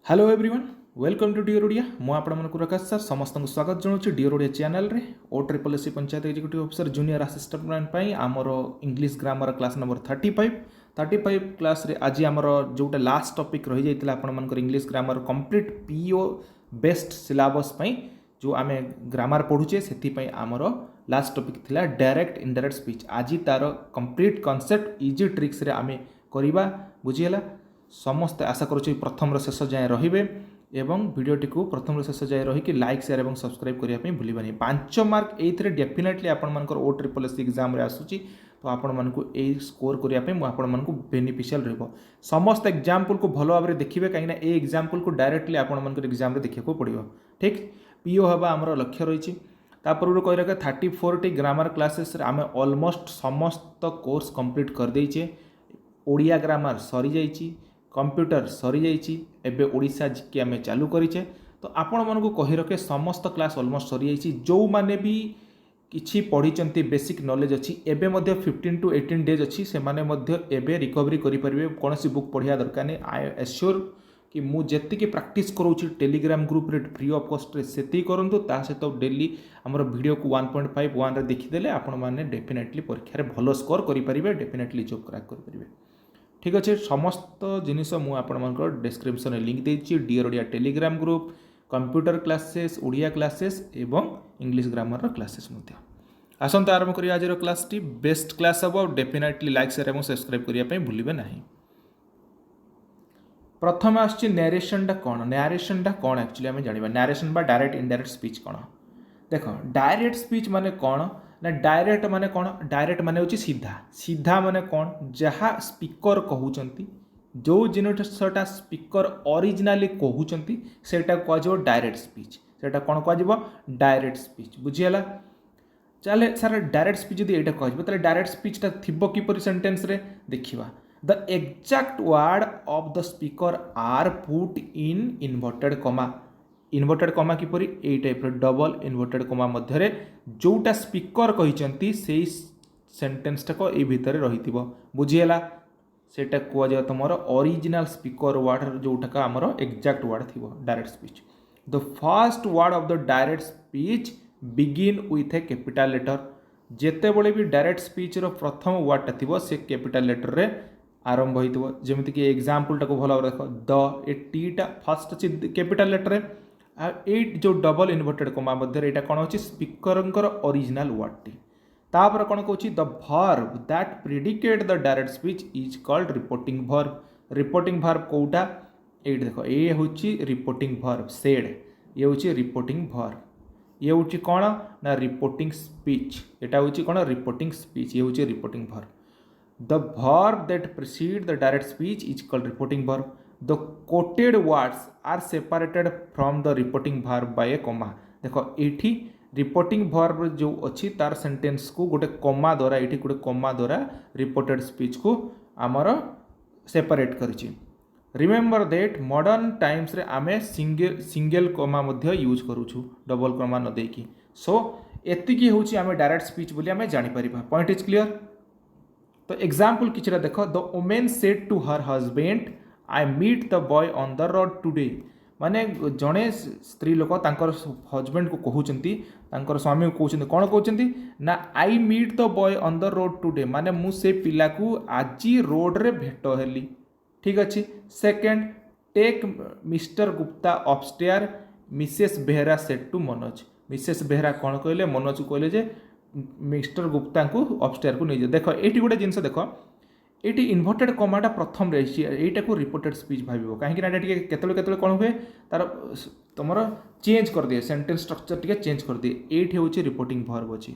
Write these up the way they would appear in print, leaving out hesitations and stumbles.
Hello everyone welcome to dear Odia मु आपण प्रकाश sir समस्त स्वागत जनाऊँ डियर ओडिया चैनल रे O triple S panchayat executive officer junior assistant आमर English grammar class number 35 class रे आज आमर जोटा लास्ट टॉपिक रही जाइतिला आपण मानकर English grammar complete PO best syllabus जो आम ग्रामर पढ़ुचे से आमर लास्ट टॉपिक थिला डायरेक्ट इनडायरेक्ट स्पीच आज तार कंप्लीट कॉन्सेप्ट इजी ट्रिक्स रे आमे करिबा बुझिएला समस्ते आशा करुच्छे प्रथम शेष जाए रे एवं भिडियोटी को प्रथम शेष जाए रही लाइक शेयर और सब्सक्राइब करने भूलि 5 मार्क ये डेफिनेटली आपण ओ ट्रिपल एस एग्जाम आसूची तो आपण मानक स्कोर करने आपण बेनिफिशियल रही समस्त एग्जाम्पल को भल भाव में देखिए कहीं एग्जाम्पल को डायरेक्टली आपण एग्जाम देखा पड़ो ठीक पीओ हवा आमर लक्ष्य रही तापर कही रखे 34 ग्रामर क्लासेस आम ऑलमोस्ट समस्त कोर्स कंप्लीट कर देचे ओडिया ग्रामर सरी जाइए कंप्यूटर सरी जाइए एबे ओडिशा जीके आम चालू करें तो आपण मानक कही रखे समस्त क्लास ऑलमोस्ट सरी जाइए जो माने भी किछि पढ़ी बेसिक नॉलेज अच्छी एबे 15 to 18 डेज अच्छी से माने एबे रिकवरी करें कौन सी बुक पढ़िया दरकार नहीं आई एश्योर कि मु जेतिकी प्रैक्टिस करोची टेलीग्राम ग्रुप रे फ्री ऑफ कॉस्ट रे सेति करंतु ता सहित डेली हमर वीडियो को 1.5 1 रे देखिदेले आपण माने डेफिनेटली परीक्षा रे भलो स्कोर करि परिबे डेफिनेटली जॉब क्रैक करि परिबे ठीक अच्छे समस्त जिनिस मु आपण मानकर डिस्क्रिप्शन लिंक देछि dear Odia Telegram group computer classes Odia classes एवं इंग्लिश ग्रामर क्लासेस मध्य आसंता आरंभ करिया आज क्लास टी बेस्ट क्लास हबो डेफिनेटली लाइक शेयर एवं सब्सक्राइब करिया पय भूलिबे नाही प्रथम आछि नरेशनटा कोन एक्चुअली आम जानिबा नरेशन बा डायरेक्ट इनडायरेक्ट स्पीच कोन देखो डायरेक्ट स्पीच माने कोन ना डायरेक्ट माने कोन डायरेक्ट माने होची सीधा सीधा माने कोन जहाँ स्पीकर कहउचंती जो जिनटा स्पीकर ओरिजिनली कहउचंती सेटा कहजो डायरेक्ट स्पीच सेटा कोन कहजो डायरेक्ट स्पीच बुझियला चले सर डायरेक्ट स्पीच जदि एटा कहजो तले डायरेक्ट स्पीचटा थिबो किपरि सेंटेंस रे देखिबा the exact word of the speaker are put in inverted comma किपरि ए टाइप डबल इन्वर्टेड कमा मध्य जोटा स्पीकर कहिचंती सेई सेंटेंसटा को ए भितर रहिथिबो बुझियला सेटा कुआ जाय तमरो ओरिजिनल स्पीकर वर्ड जोटा का हमरो एक्जाक्ट वर्ड थिबो direct speech the first word of the direct speech begin with a capital letter जेते बळे भी डायरेक्ट स्पीच रो प्रथम वर्डटा थिबो से कैपिटल लेटर रे आरंभ होइतबो जेमिति कि एग्जांपल टाको भलो देखो द ए टी टा फर्स्ट अछि कैपिटल लेटर रे आ ए जो डबल इन्वर्टेड कमा मध्य एटा कोन होछि स्पीकरंकर ओरिजिनल वर्ड टी तापर कोन कहउछि the verb that predicate the direct speech is called reporting verb कोउटा ए देखो ए होछि रिपोर्टिंग वर्ब सेड ये होछि रिपोर्टिंग वर्ब ये होछि कोन ना रिपोर्टिंग स्पीच एटा होछि कोन रिपोर्टिंग स्पीच ये होछि reporting verb The verb that precede the direct speech is called reporting verb. The quoted words are separated from the reporting verb by a comma. देखो एठी reporting verb जो अच्छी तार sentence को गोटे कमा द्वारा एठी गोटे कमा द्वारा रिपोर्टेड स्पीच को आमर सेपरेट करिछि रिमेंबर दैट मॉडर्न टाइम्स रे आमे सिंगल कमा मध्य यूज करूछु डबल कमा न देकी सो एतिकी होछि आमे डायरेक्ट स्पीच बोली आमे जानि परिबा पॉइंट इज क्लियर तो एग्जाम्पल किछरा देखो the women said to her husband I meet the boy on the road today माने जड़े स्त्री लोक तांकर हजबैंड को कहउचंती तांकर स्वामी को कहउचंती कोन कहउचंती ना I meet the boy on the road today माने मु से पिला को आजी रोड रे भेट हेली ठीक अछि second take Mr Gupta upstair Mrs Behera said to Manoj Mrs Behera कोन कहले मनोज को कहले जे मिस्टर गुप्ता को अपस्टेयर को नहीं देख ये गोटे जिनस देख ये इन्वर्टेड कमाटा प्रथम रही यहीटा को रिपोर्टेड स्पीच भाव कहीं केतले कौन हुए तार तुम चेंज कर दिए सेंटेंस स्ट्रक्चर टी चेंज कर दिए ये हूँ रिपोर्टिंग वर्ब अच्छी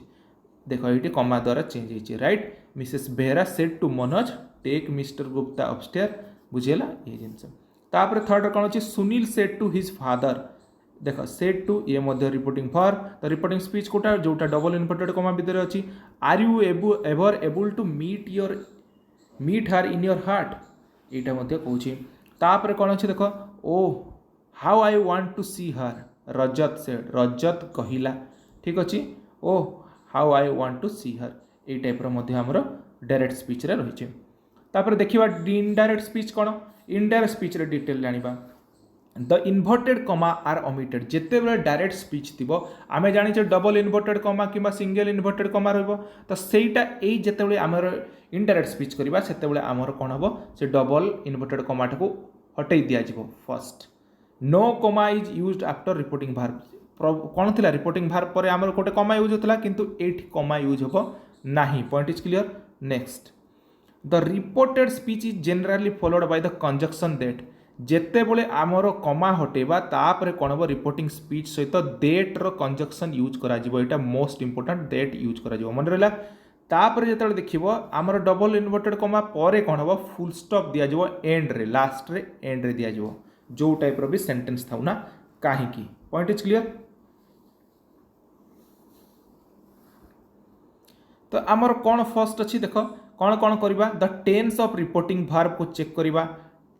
देख ये कमा द्वारा चेंज होती right Mrs Behera said to Manoj take Mr Gupta upstair बुझेगा ये जिनस तापर थर्ड कौन अच्छी Sunil said to his father देख सेड टू ये मध्य रिपोर्टिंग वर्ब तो रिपोर्टिंग स्पीच कोटा जोटा डबल इन्वर्टेड कमा भितर अच्छी are you ever able to meet her in your heart यहाँ मध्य कहूँ तापर कौन अच्छे देख oh how I want to see her Rajat said रजत कहला ठीक अच्छे ओ how I want to see हर ये टाइप आमर डायरेक्ट स्पीच रे रही तापर देखिबा इनडायरेक्ट स्पीच कौन इनडायरेक्ट स्पीच रे डिटेल जानिबा द इनभर्टेड कमा आर ओमिटेड जिते बेले डायरेक्ट स्पीच थी आम जाने डबल इनभर्टेड कमा कि सिंगल इनभर्टेड कमा रही सहीटा यही जिते आमर इनडायरेक्ट स्पीच करवा से आमर कौन हम से डबल इनभर्टेड कमाटा को हटई दिज्व फर्स्ट नो कमा is used after reporting verb कौन थी रिपोर्टिंग भार्ब पर आमर गोटे कमा यूज होता किंतु एठी कमा यूज हम नाही point is clear next the reported speech is generally followed by the conjunction that जेते बड़े आमर कमा हटेबा तापर कौन हम रिपोर्टिंग स्पीच सहित देट रो कंजक्शन यूज करा जिवो एटा मोस्ट इंपोर्टेंट देट यूज करा जिवो मन रहला तापर जेते देखिबो आमर डबल इनवर्टेड कमा परे कौन हम फुल स्टॉप दिया जिवो एंड रे लास्ट रे एंड रे दिया जिवो जो टाइप रो भी सेंटेंस थाउ ना काहे की पॉइंट इज क्लियर। तो आमर कौन फर्स्ट अच्छी देख कौन कौन करवा the tense of reporting verb को चेक करवा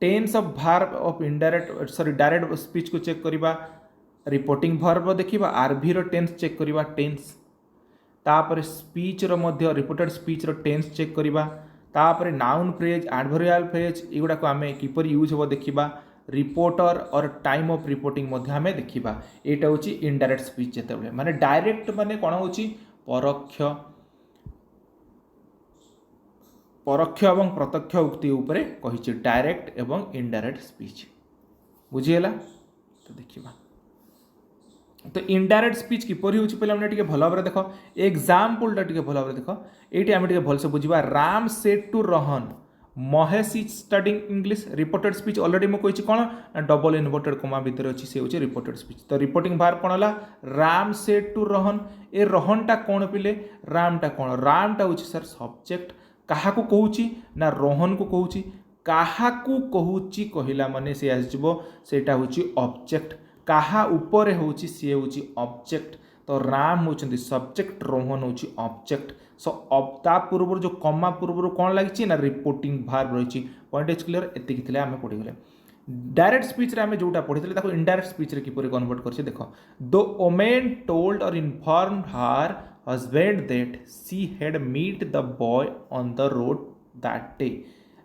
tense of verb of indirect sorry direct speech को चेक करवा रिपोर्टिंग भार्ब देखा आरभी रो टेन्स चेक करवा टेन्स तापर स्पीच रो मध्य रिपोर्टेड स्पीच रो टेन्स चेक करवा तापर नाउन फ्रेज एडवर्बियल फ्रेज एगुड़ा को आम किपर यूज हो देखा रिपोर्टर और टाइम ऑफ रिपोर्टिंग मध्य आम देखा यहाँ हूँ इनडायरेक्ट स्पीच जिते माने डायरेक्ट माने कौन हो परोक्ष परोक्ष एवं प्रत्यक्ष उक्ति उपरे कही डायरेक्ट एवं इनडायरेक्ट स्पीच बुझीगला। तो देखिबा तो इनडायरेक्ट स्पीच किपरि होछि पहले हमने टिके भल भाबरे देख एग्जांपल टिके भल भाबरे देख एटी आम टिके भल से बुझिबा Ram said to Rohan Mahesh is studying English reported speech already मु कहिछि कोन डबल इनवर्टेड कमा भीतर अछि से होछि रिपोर्टेड स्पीच। तो रिपोर्टिंग भार्ब कोन हला राम सेड टू रोहन ए रोहन टा कोन पिले राम टा होछि सर सब्जेक्ट काहा को कहूची ना रोहन को कहूची काहा को कहूची कहिला माने से आसीबो सेटा होची ऑब्जेक्ट काहा ऊपर होची से होची ऑब्जेक्ट। तो राम होचंदी सब्जेक्ट रोहन होची ऑब्जेक्ट सो ता पूर्व जो कमा पूर्व कौन लगी ना रिपोर्टिंग भार्ब रही पॉइंट इज क्लियर एतिक थिले आमे पढ़ी गले। डायरेक्ट स्पीच रे आमे जोटा पढ़ितले ताको इनडायरेक्ट स्पीच रे किपरि कन्वर्ट करछे देखो द ओमेन टोल्ड और informed her husband that she had meet the boy on the road that day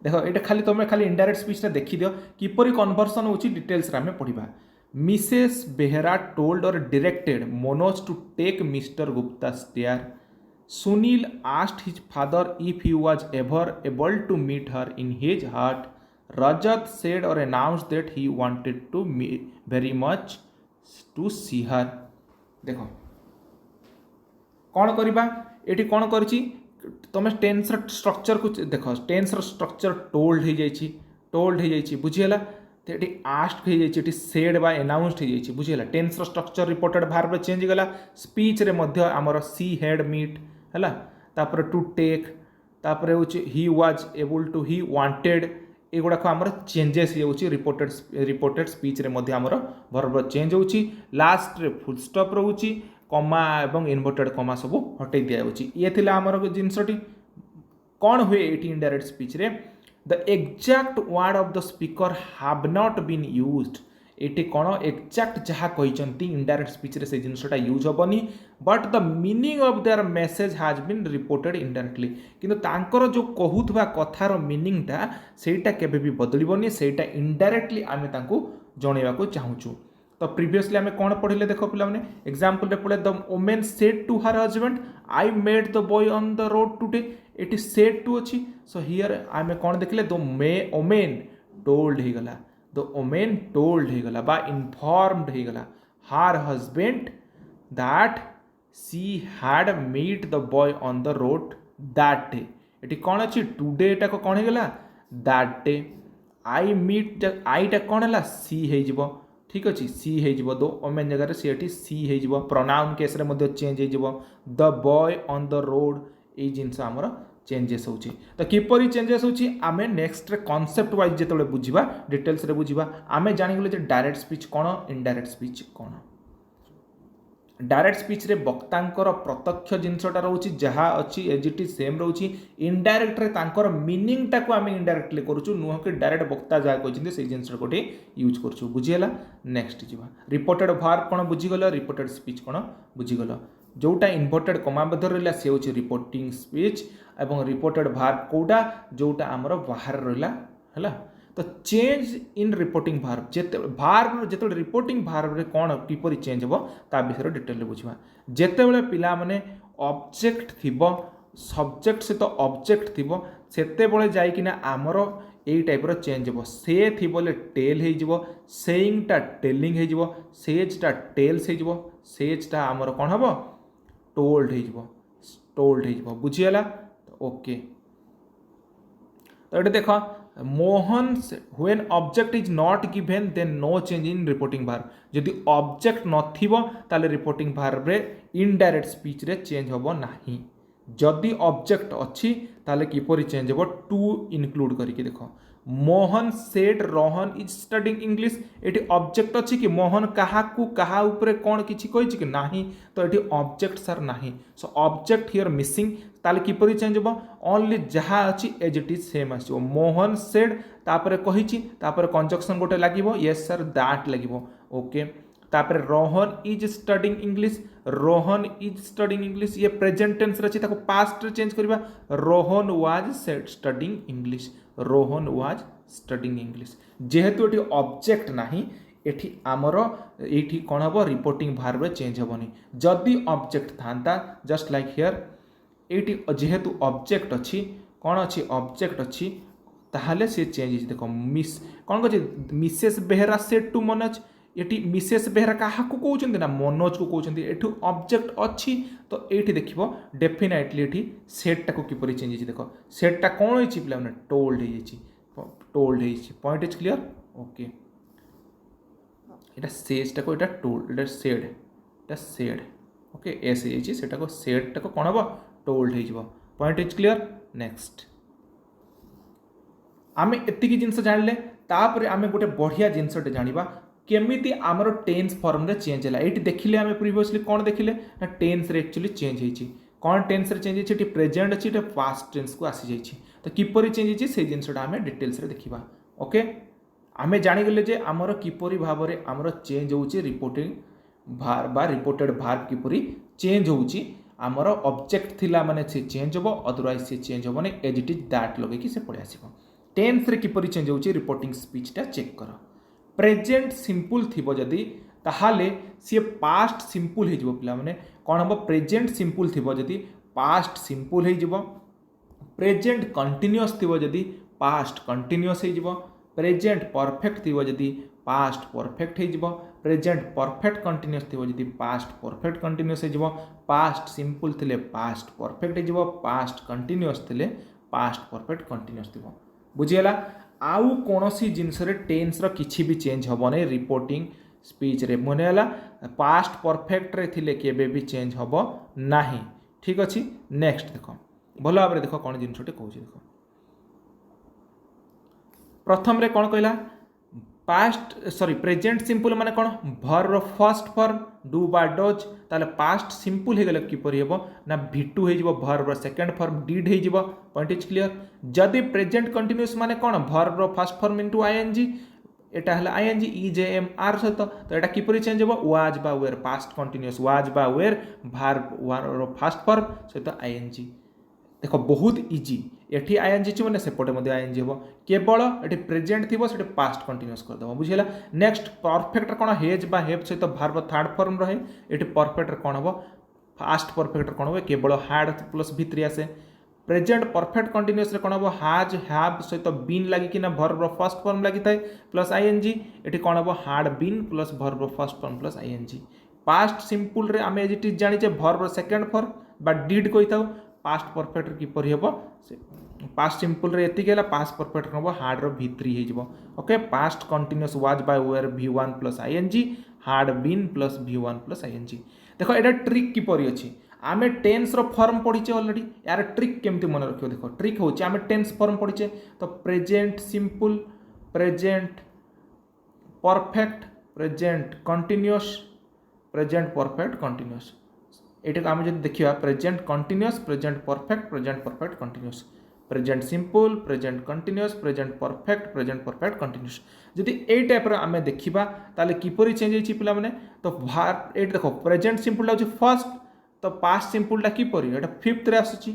देखो ये खाली तुम खाली इनडायरेक्ट स्पीच देखी दियो किपरि कन्वर्सन होची डिटेल्स रे आमे पढ़िबा। Mrs Behera told or directed Manoj to take Mr Gupta stair Sunil asked his father if he was ever able to meet her in his heart Rajat said or announced that he wanted to very much to see her देखो कौन करवा ये कौन कर तुम tense structure को देख tense structure told हो जाइए बुझीगला। तो ये आस्क्ड हो जाइए सेड बा एनाउंस्ड हो जाइए बुझीगला tense structure reported verb change गला स्पीच रे मध्य आमर सी हैड मीट है तापर टू टेक तापर he was able to he wanted एगुड़ाक आमर चेंजेस हो रिपोर्टेड स्पीच रे मध्य आमर वर्ब चेंज होची लास्ट रे फुल स्टॉप रोची कमा एवं इनवर्टेड कमा सब हटई दिया ये थिला आमर जिनसटी कौन हुए ये इनडायरेक्ट स्पीच रे the exact word of the speaker have not been used ये कौन एक्जाक्ट जहाँ कहते इनडायरेक्ट स्पीच रे से जिनसटा यूज हेनी but the meaning of their message has been reported indirectly किंतु तांकर जो कहूथबा कथार मीनिंगटा सेटा केबे भी बदलिबनी सेटा इनडायरेक्टली आमे तांको जणेबा को चाहूचु। तो प्रीवियसली आम कौन पढ़ले देख पे एग्जाम्पल पढ़े the women said to her husband I made the boy on the road today ये सेड टू अच्छी सो हियर आम कौन देखले द वोमेन टोल्ड हो गला द वोमेन टोल्ड हो गला बा इनफॉर्म्ड हो गला her husband that she had meet the boy on the road that day ये कौन अच्छी टुडे एटा कौन हो गला दैट डे आई मीट आईटा कौन है सी हो ठीक अच्छे सी हो दो ओमेन जगह सी सी हो प्रोनाउन केस रे चेंज हो the boy on the road ये जिनस आमर चेंजेस हो तो किपरि चेंजेस हो आम नेक्स्ट कॉन्सेप्ट वाइज जो बुझा डिटेल्स रे बुझा आम जानीगले डायरेक्ट स्पीच कौन इनडायरेक्ट स्पीच कौन। डायरेक्ट स्पीच रे वक्तांकर प्रत्यक्ष जिनसटा रोची जहाँ अच्छी एज इट इज सेम रोची इनडायरेक्ट रे तांकर मीनिंग टाको आम इनडायरेक्टली करूँ नुह कि डायरेक्ट वक्ता जहाँ कहते से जिनस गोटे यूज करूँ बुझीगला। नेक्स्ट जीवा रिपोर्टेड भार्ब कौन बुझीगल रिपोर्टेड स्पीच कौन बुझीगल जोटा इनवर्टेड कमा मध्य रहा सी हूँ रिपोर्टिंग स्पीच एवं रिपोर्टेड भार्ब कौटा जोटा आमर बाहर रहा है तो चेंज इन रिपोर्टिंग भार्ब जेते भार्ब जेते रिपोर्टिंग भार्ब रे कौन किपरि चेंज हो ता विषय डिटेल बुझा जेते बेले पिला माने ऑब्जेक्ट थिबो सब्जेक्ट सहित ऑब्जेक्ट थिबो सेते बेले जाई किना आमर एई टाइप रो चेंज हो से थिबोले टेल हे जिवो सेइंग टा टेलिंग हे जिवो सेज टा टेल्स हे जिवो सेज टा आमर कौन हबो टोल्ड हे जिवो टोल्ड हे जिवो बुझियला ओके तो ये देख Mohan when object is not given then no change in reporting verb जदि ऑब्जेक्ट नथिबो ताले रिपोर्टिंग भार्ब रे इनडायरेक्ट स्पीच रे चेंज होबो नाही जदि ऑब्जेक्ट अच्छी ताले किपरि चेंज होबो टू इनक्लूड करके देखो Mohan said Rohan is studying English एटी ऑब्जेक्ट अच्छी कि मोहन काहाकू काहा ऊपर कौन किछि कहिछि कि नाही तो एटी ऑब्जेक्ट सर नाही सो ऑब्जेक्ट हियर मिसिंग ताले किपरि चेंज होबो ओनली जहा अछि एज इट इज सेम आसीबो मोहन सेड तापरे कहिछि तापरे कंजक्शन गोटे लागिबो यस सर दैट लागिबो ओके तापरे Rohan is studying English Rohan is studying English ये प्रेजेंट टेंस रछि ताको पास्ट रे चेंज करबा Rohan was studying English Rohan was studying English जेहेतु एठी ऑब्जेक्ट नाही एठी आमर एठी कोन हबो रिपोर्टिंग भार्ब रे चेंज हबोनी जदि ऑब्जेक्ट थांता जस्ट लाइक हियर एठी जेहेतु ऑब्जेक्ट अछि कोन अछि ऑब्जेक्ट अछि ताहाले से चेंज देखो मिस कोन कहछि Mrs Behera said to Manoj एटी मिसेस बेहरा क्या कहते ना मनोज को कहते एठू ऑब्जेक्ट अच्छी तो ये देखो डेफिनेटली ये सेटा को किपर चेंज देख सेटा कौन होती पे told told point is clear okay यहाँ सेजटा को यहाँ टोल्ड यहाँ सेड यहाँ सेड ओके एस सेटा को सेडटा को कौन हम टोल्ड हो पॉइंट इज क्लियर नेक्स्ट आम एतिकी जिनस जानिले तापर आम गोटे बढ़िया जिनसटे जानिबा केमिति आमर टेन्स फॉर्म रे चेंज है ये देखिले आम प्रीवियसली कौन देखिले ना टेन्स रे एक्चुअली चेंज होती कौन टेन्स रे चेंज होती प्रेजेंट अच्छी पास्ट टेन्स को आसी जाइए तो किपरि चेंज होती से जिनसटा आम डिटेल्स रे देखिबा ओके आम जानिगले जे आमर किपरि भाव में आमर चेंज होची रिपोर्टिंग भार बा रिपोर्टेड भार किपरि चेंज होची आमर ऑब्जेक्ट थिला माने से चेंज होबो अदरवाइज से चेंज होबो ने एज इट इज दैट लगे से पड़े आसीबो टेन्स रे किपरि चेंज होची रिपोर्टिंग स्पीच टा चेक करो प्रेजेंट सिंपल थिबो जदि ताहाले सी पास्ट सिंपल हे जिवो पिला माने कोन हम प्रेजेंट सिंपल थिबो जदि पास्ट सिंपल हे जिवो प्रेजेंट कंटीन्यूअस थिबो जदि पास्ट कंटीन्यूअस हे जिवो प्रेजेंट परफेक्ट थिबो जदि पास्ट परफेक्ट हे जिवो प्रेजेंट परफेक्ट कंटीन्यूअस थिबो जदि पास्ट परफेक्ट कंटीन्यूअस हे जिवो पास्ट सिंपल थिले पास्ट परफेक्ट हे जिवो पास्ट कंटीन्यूअस थिले पास्ट परफेक्ट कंटीन्यूअस थिबो बुझियला आउ कौन सी जिनस टेन्स किछि भी चेंज हेबनी रिपोर्टिंग स्पीच रे मनेला पास्ट परफेक्ट रे थिले केबे भी चेंज हेबो नाही ठीक अछि नेक्स्ट देखो भल भाव देखो कौन जिनसटे कहूँ देख प्रथम रे कौन कहला पास्ट सॉरी प्रेजेंट सिंपल माने कौन भर फर्स्ट फॉर्म डू बा डज ताले पास्ट सिंपल हे गले किपरि हेबो ना V2 हे जिवो भर सेकंड फॉर्म डीड हे जिवो पॉइंट इज क्लियर जदि प्रेजेंट कंटीन्यूअस माने कौन भर फर्स्ट फॉर्म इनटू आईएनजी एटा हला आईएनजी इजेएम आर सहित तो एटा किपरि चेंज हेबो वाज बा वेयर पास्ट कंटीन्यूअस वाज बा वेयर भर फर्स्ट फॉर्म सहित आईएनजी देखो बहुत इजी एठी आईएनजी छि माने सेपटे मध्ये आईएनजी हेबो केवल एठी प्रेजेंट थिबो सेठी पास्ट कंटीन्यूअस कर देबो बुझिला नेक्स्ट परफेक्ट कोन हेज बा हेव सहित वर्ब थर्ड फॉर्म रहे एठी परफेक्ट कोन हेबो पास्ट परफेक्ट कोन हेबो केवल हैड प्लस v3 आसे प्रेजेंट परफेक्ट कंटीन्यूअस रे कोन हेबो हैज हैव सहित बीन लागि किना वर्ब फर्स्ट फॉर्म लागि थाए प्लस आईएनजी एठी कोन हेबो had been plus verb first form plus ING past simple रे आमे एज इट इज जानि जे वर्ब सेकंड फॉर्म बा डिड कहिताउ पास्ट परफेक्ट किपर हेबो पास्ट सिंपल रे एति गेला पास्ट परफेक्ट हेबो हार्ड रो v3 हे जिवो okay past continuous was by were v1 plus ING had been plus v1 plus ING देखो एटा ट्रिक किपर अछि आमे टेंस रो फॉर्म पढिचे ऑलरेडी यार ट्रिक केमति मन रखियो देखो ट्रिक होछि आमे टेंस फॉर्म पढिचे तो present simple present perfect present continuous present perfect continuous एटा आम जब देखा present continuous present perfect continuous present simple present continuous present perfect continuous जदि ए टाइप आम देखा ताले किपरि चेंज होछि पिला माने तो भार एट देखो प्रेजेंट सिंपल होछि फर्स्ट तो पास्ट सिंपल किपरि एटा फिफ्थ रे आसुछि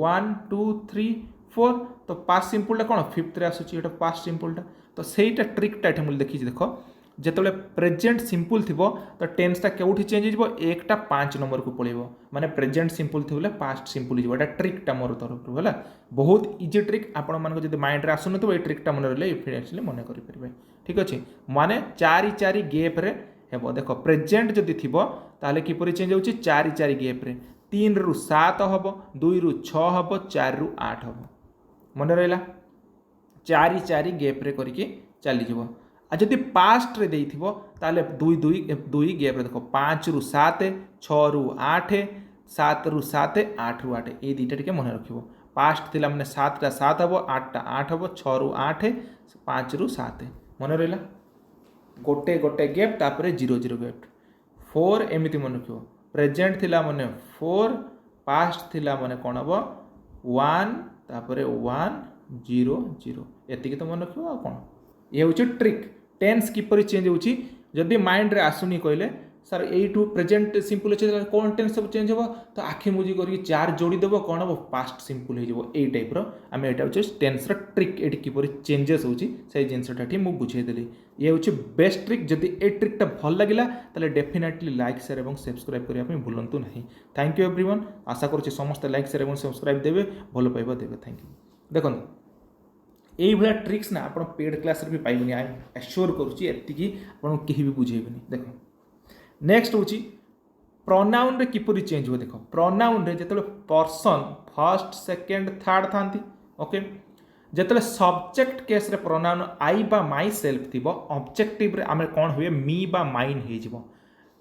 1 2 3 4 तो पास्ट सिंपल कोन फिफ्थ रे आसुछि एटा पास्ट सिंपल तो सहीटा ट्रिकटा ये मुझे देखी देख जिते प्रेजेंट सिंपल थी तो टेन्सटा कौटी चेंज हो एकटा 5 नंबर को पड़ो माने प्रेजेंट सिंपल थी पास्ट सिंपल हो ट्रिकटा मोर तरफ है बहुत इजी ट्रिक आपण मान माइंड में आसुन ये ट्रिकटा मन रही एक्चुअली मन करेंगे ठीक अच्छे माने 4 गेप्रे हे देख प्रेजेंट जदि थी ताले किपरि चेंज होची 4 गेप्रे 3 रु 7 हम 2 रु 6 हम 4 रु 8 हम मन रहा 4 गेप्रे करके चलीज आ जदि पास्ट रे देई थिबो ताले 2 गेप्रे देख 5 रु 7 6 रु 8 7 रु 7 8 रु 8 ये दुईटा टिके मन रखिबो पास्ट थिला माने 7 टा 7 हबो 8 टा 8 हबो 6 रु 8 5 रु 7 मन रहिला गोटे गोटे गेप तापरे 0 गेप 4 एमिति मन रखिबो प्रेजेंट थिला माने 4 पास्ट थिला माने कोन हबो 1 तापरे 1 0 0 एतिके तो मन रखिबो आ कोन ये होची ट्रिक टेन्स किपरि चेंज होची जदि माइंड रे आसुनी कहले सर एटू प्रेजेंट सिंपल अच्छे कौन टेन्स सब चेंज हो तो आखि मुझी करके 4 जोड़ी देव कौन हम पास्ट सिंपल हो टाइप आम यहाँ हूँ टेन्स ट्रिक ये किपरि चेंजेस होची से जिनसटा मुझे बुझेदेली ये हूँ बेस्ट ट्रिक जदि ए ट्रिकटा भल लगे ताले डेफिनेटली लाइक शेयर और सब्सक्राइब करने भूलु ना थैंक यू एवरीवन आशा करुँचे समस्त लाइक शेयर और सब्सक्राइब देवे भल पाइबा देवे थैंक यू देखो यही भाया ट्रिक्स ना आप पेड क्लास भी पाइबनी आई एश्योर करुँची एति आपको कहीं भी बुझेबनी देख नेक्स्ट हूँ प्रोनाउन रे किपरि चेंज हो देख प्रोनाउन रे जिते पर्सन फर्स्ट सेकेंड थर्ड था ओके जिते सब्जेक्ट केस रे प्रोनाउन आई बा माई सेल्फ थी ऑब्जेक्टिव रे आमे कौन हुए मी बा माइन हो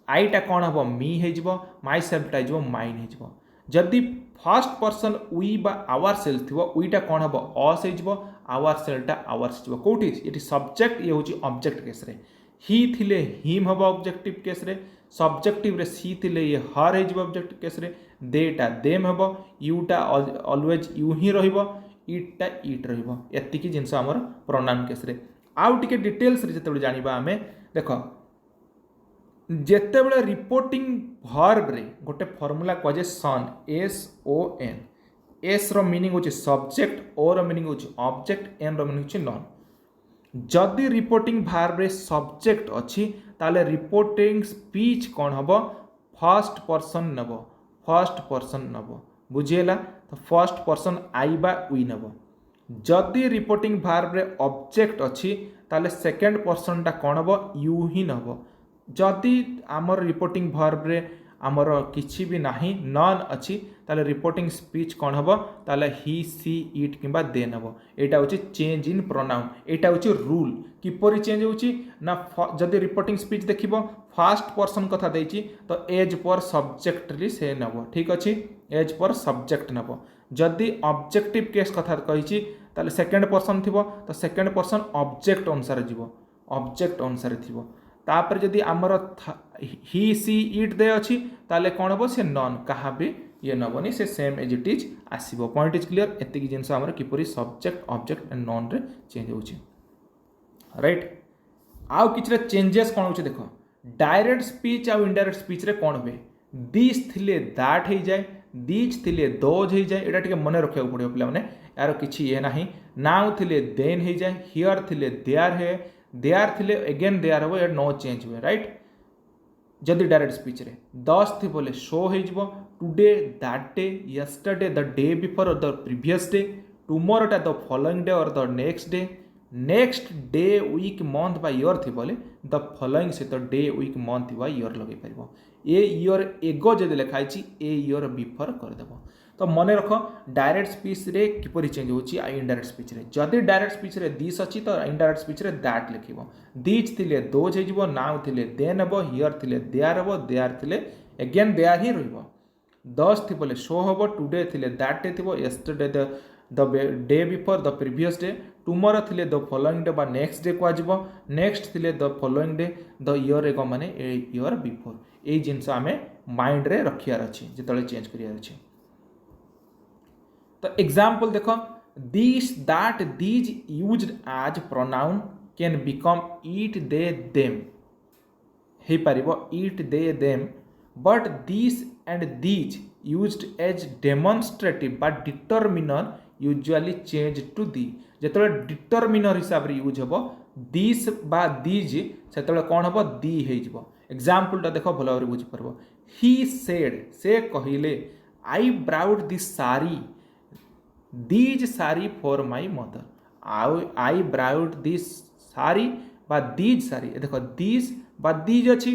आईटा कौन हम मी हो माई सेल्फटा हो माइन हो जदि फर्स्ट पर्सन वी बा आवर सेल्फ थी वीटा कौन हम अस हो आवर सेल्फटा आवर्स हो कौटी ये सब्जेक्ट ये हूँ ऑब्जेक्ट केस रे ही थिले हिम हम ऑब्जेक्टिव केस रे सब्जेक्टिव रे सी थिले ये हर हो ऑब्जेक्टिव केस रे देटा देम हम यूटा ऑलवेज यू ही रहिबो इटा इट रहिबो एतिकी जिंस हमर प्रोनाउन केस रे आउ टिके डिटेल्स रे जते जानिबा हमें देखो जेते बेले रिपोर्टिंग वर्ब रे गोटे फार्मूला कजे सन SON एस रो मीनिंग होची सब्जेक्ट ओ रो मीनिंग होची ऑब्जेक्ट एन रो मीनिंग होची नॉन जदि रिपोर्टिंग वर्ब रे सब्जेक्ट अच्छी ताले रिपोर्टिंग स्पीच कौन हम फर्स्ट पर्सन नब बुझीगला तो फर्स्ट पर्सन आई बा वी नब जदि रिपोर्टिंग वर्ब रे ऑब्जेक्ट अच्छी ताले सेकेंड पर्सन टा कौन हम यू ही नब जदि आमर रिपोर्टिंग वर्ब रे आमर किछि भी नाही नन अच्छी ताले रिपोर्टिंग स्पीच कौन हम ताले ही सी इट किंबा दे नब एटा होची चेंज इन प्रोनाउन एटा होची रूल किपरि चेंज होची ना जदि रिपोर्टिंग स्पीच देखिबो फर्स्ट पर्सन कथा देछि तो एज पर सब्जेक्टली से नब ठीक अछि एज पर सब्जेक्ट नब जदि ऑब्जेक्टिव केस कथा कहिछि ताले सेकेंड पर्सन थिबो तो सेकेंड पर्सन ऑब्जेक्ट अनुसार जीवो ऑब्जेक्ट अनुसार थिबो तापर जदि आमर ही सी इट दे अच्छी ताले कौन हम से नन कहा भी ये नबनी से सेम एज इट इज आसो पॉइंट इज क्लियर एतिक जिनस आमर किपरि सब्जेक्ट ऑब्जेक्ट एंड नन रे चेंज होची राइट आउ किछरे चेंजेस कौन होची देखो डायरेक्ट स्पीच आउ इनडायरेक्ट स्पीच रे कौन हुए दिस थिले दैट हो जाए दिज थिले दोज हो जाए एटा टिके मन रखिया पड़ियो पिला माने यार किछि ये नाही नाउ थिले देन हो जाए हियर थिले देयर है देयर थिले अगेन देयर हो नो चेंज हुए राइट जदि डायरेक्ट स्पीच रे 10 थी बोले शो हो today that day yesterday the day before or the previous day tomorrow टा the following day or the next day week month बा ईयर थी बोले द फॉलोइंग से तो डे वीक मंथ बा ईयर लगे पारिबो ए ईयर एगो जदि लिखाई ए ईयर बिफोर करदेव तो मन रख डायरेक्ट स्पीच रे किपरि चेंज होची आ इनडायरेक्ट स्पीच रे जदि डायरेक्ट स्पीच रे दिस अछि तो इनडायरेक्ट स्पीच रे दैट लिखिबो दिज थिले दोज हे जिवो नाउ थिले देन हबो हियर थिले देयर हबो देयर थिले अगेन देयर ही रहइबो 10 थी बोले शो हबो टुडे थिले दैट डे थिबो yesterday the day before the previous day tomorrow थिले द फॉलोइंग डे बा नेक्स्ट डे को जिवो नेक्स्ट थिले the following day the year ago माने ए ईयर बिफोर ए जिंस आमे माइंड रे रखियार अछि जेतले चेंज करियार अछि तो एग्जाम्पल देखो this that these used as pronoun can become it they them हे पारिबो it they them but this and these used as demonstrative बा determiner usually change to the जेतले डिटरमिनर हिसाब रे यूज हबो दिस बा दीज से कौन हम दी हो एग्जाम्पलटा देख भल भाव बुझीपार ही सेड से कहले I brought this sari these sari for my mother I brought this sari बा दीज सारी देख दिस बा दीज अच्छी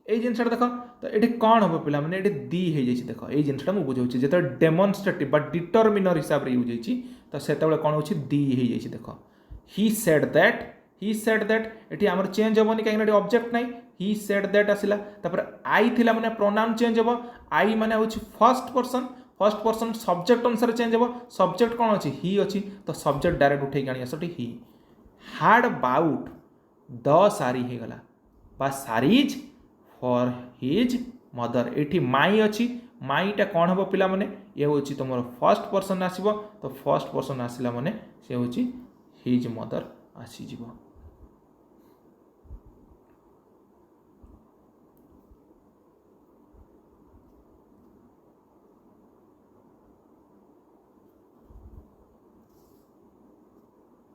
ये जिनसा देख तो ये कौन हम पे मैंने ये दी हो जाए देख ये जिनसा मुझे बुझाऊँ जो डेमोन्स्ट्रेटिव बा डिटर्मिनर हिसाब से यूज होती तो से कौन हो दी हो जाए देख ही सेड दैट ये आम चेंज हेनी कहीं ऑब्जेक्ट ना ही सेड दैट आसला आई थिला माने प्रोनाउन चेंज हे आई माने हूँ फर्स्ट पर्सन सब्जेक्ट अनुसार चेंज हे सब्जेक्ट कौन अच्छी ही अच्छी तो सब्जेक्ट डायरेक्ट उठे आनी आस ही हाड बाउट द सारी हो गला बा सारीज फॉर हिज मदर ये माई अच्छी माईटा कौन हम पिला माने ये हूँ तुम फर्स्ट पर्सन आसो तो फर्स्ट पर्सन आसला माने से हूँ हिज मदर आसीज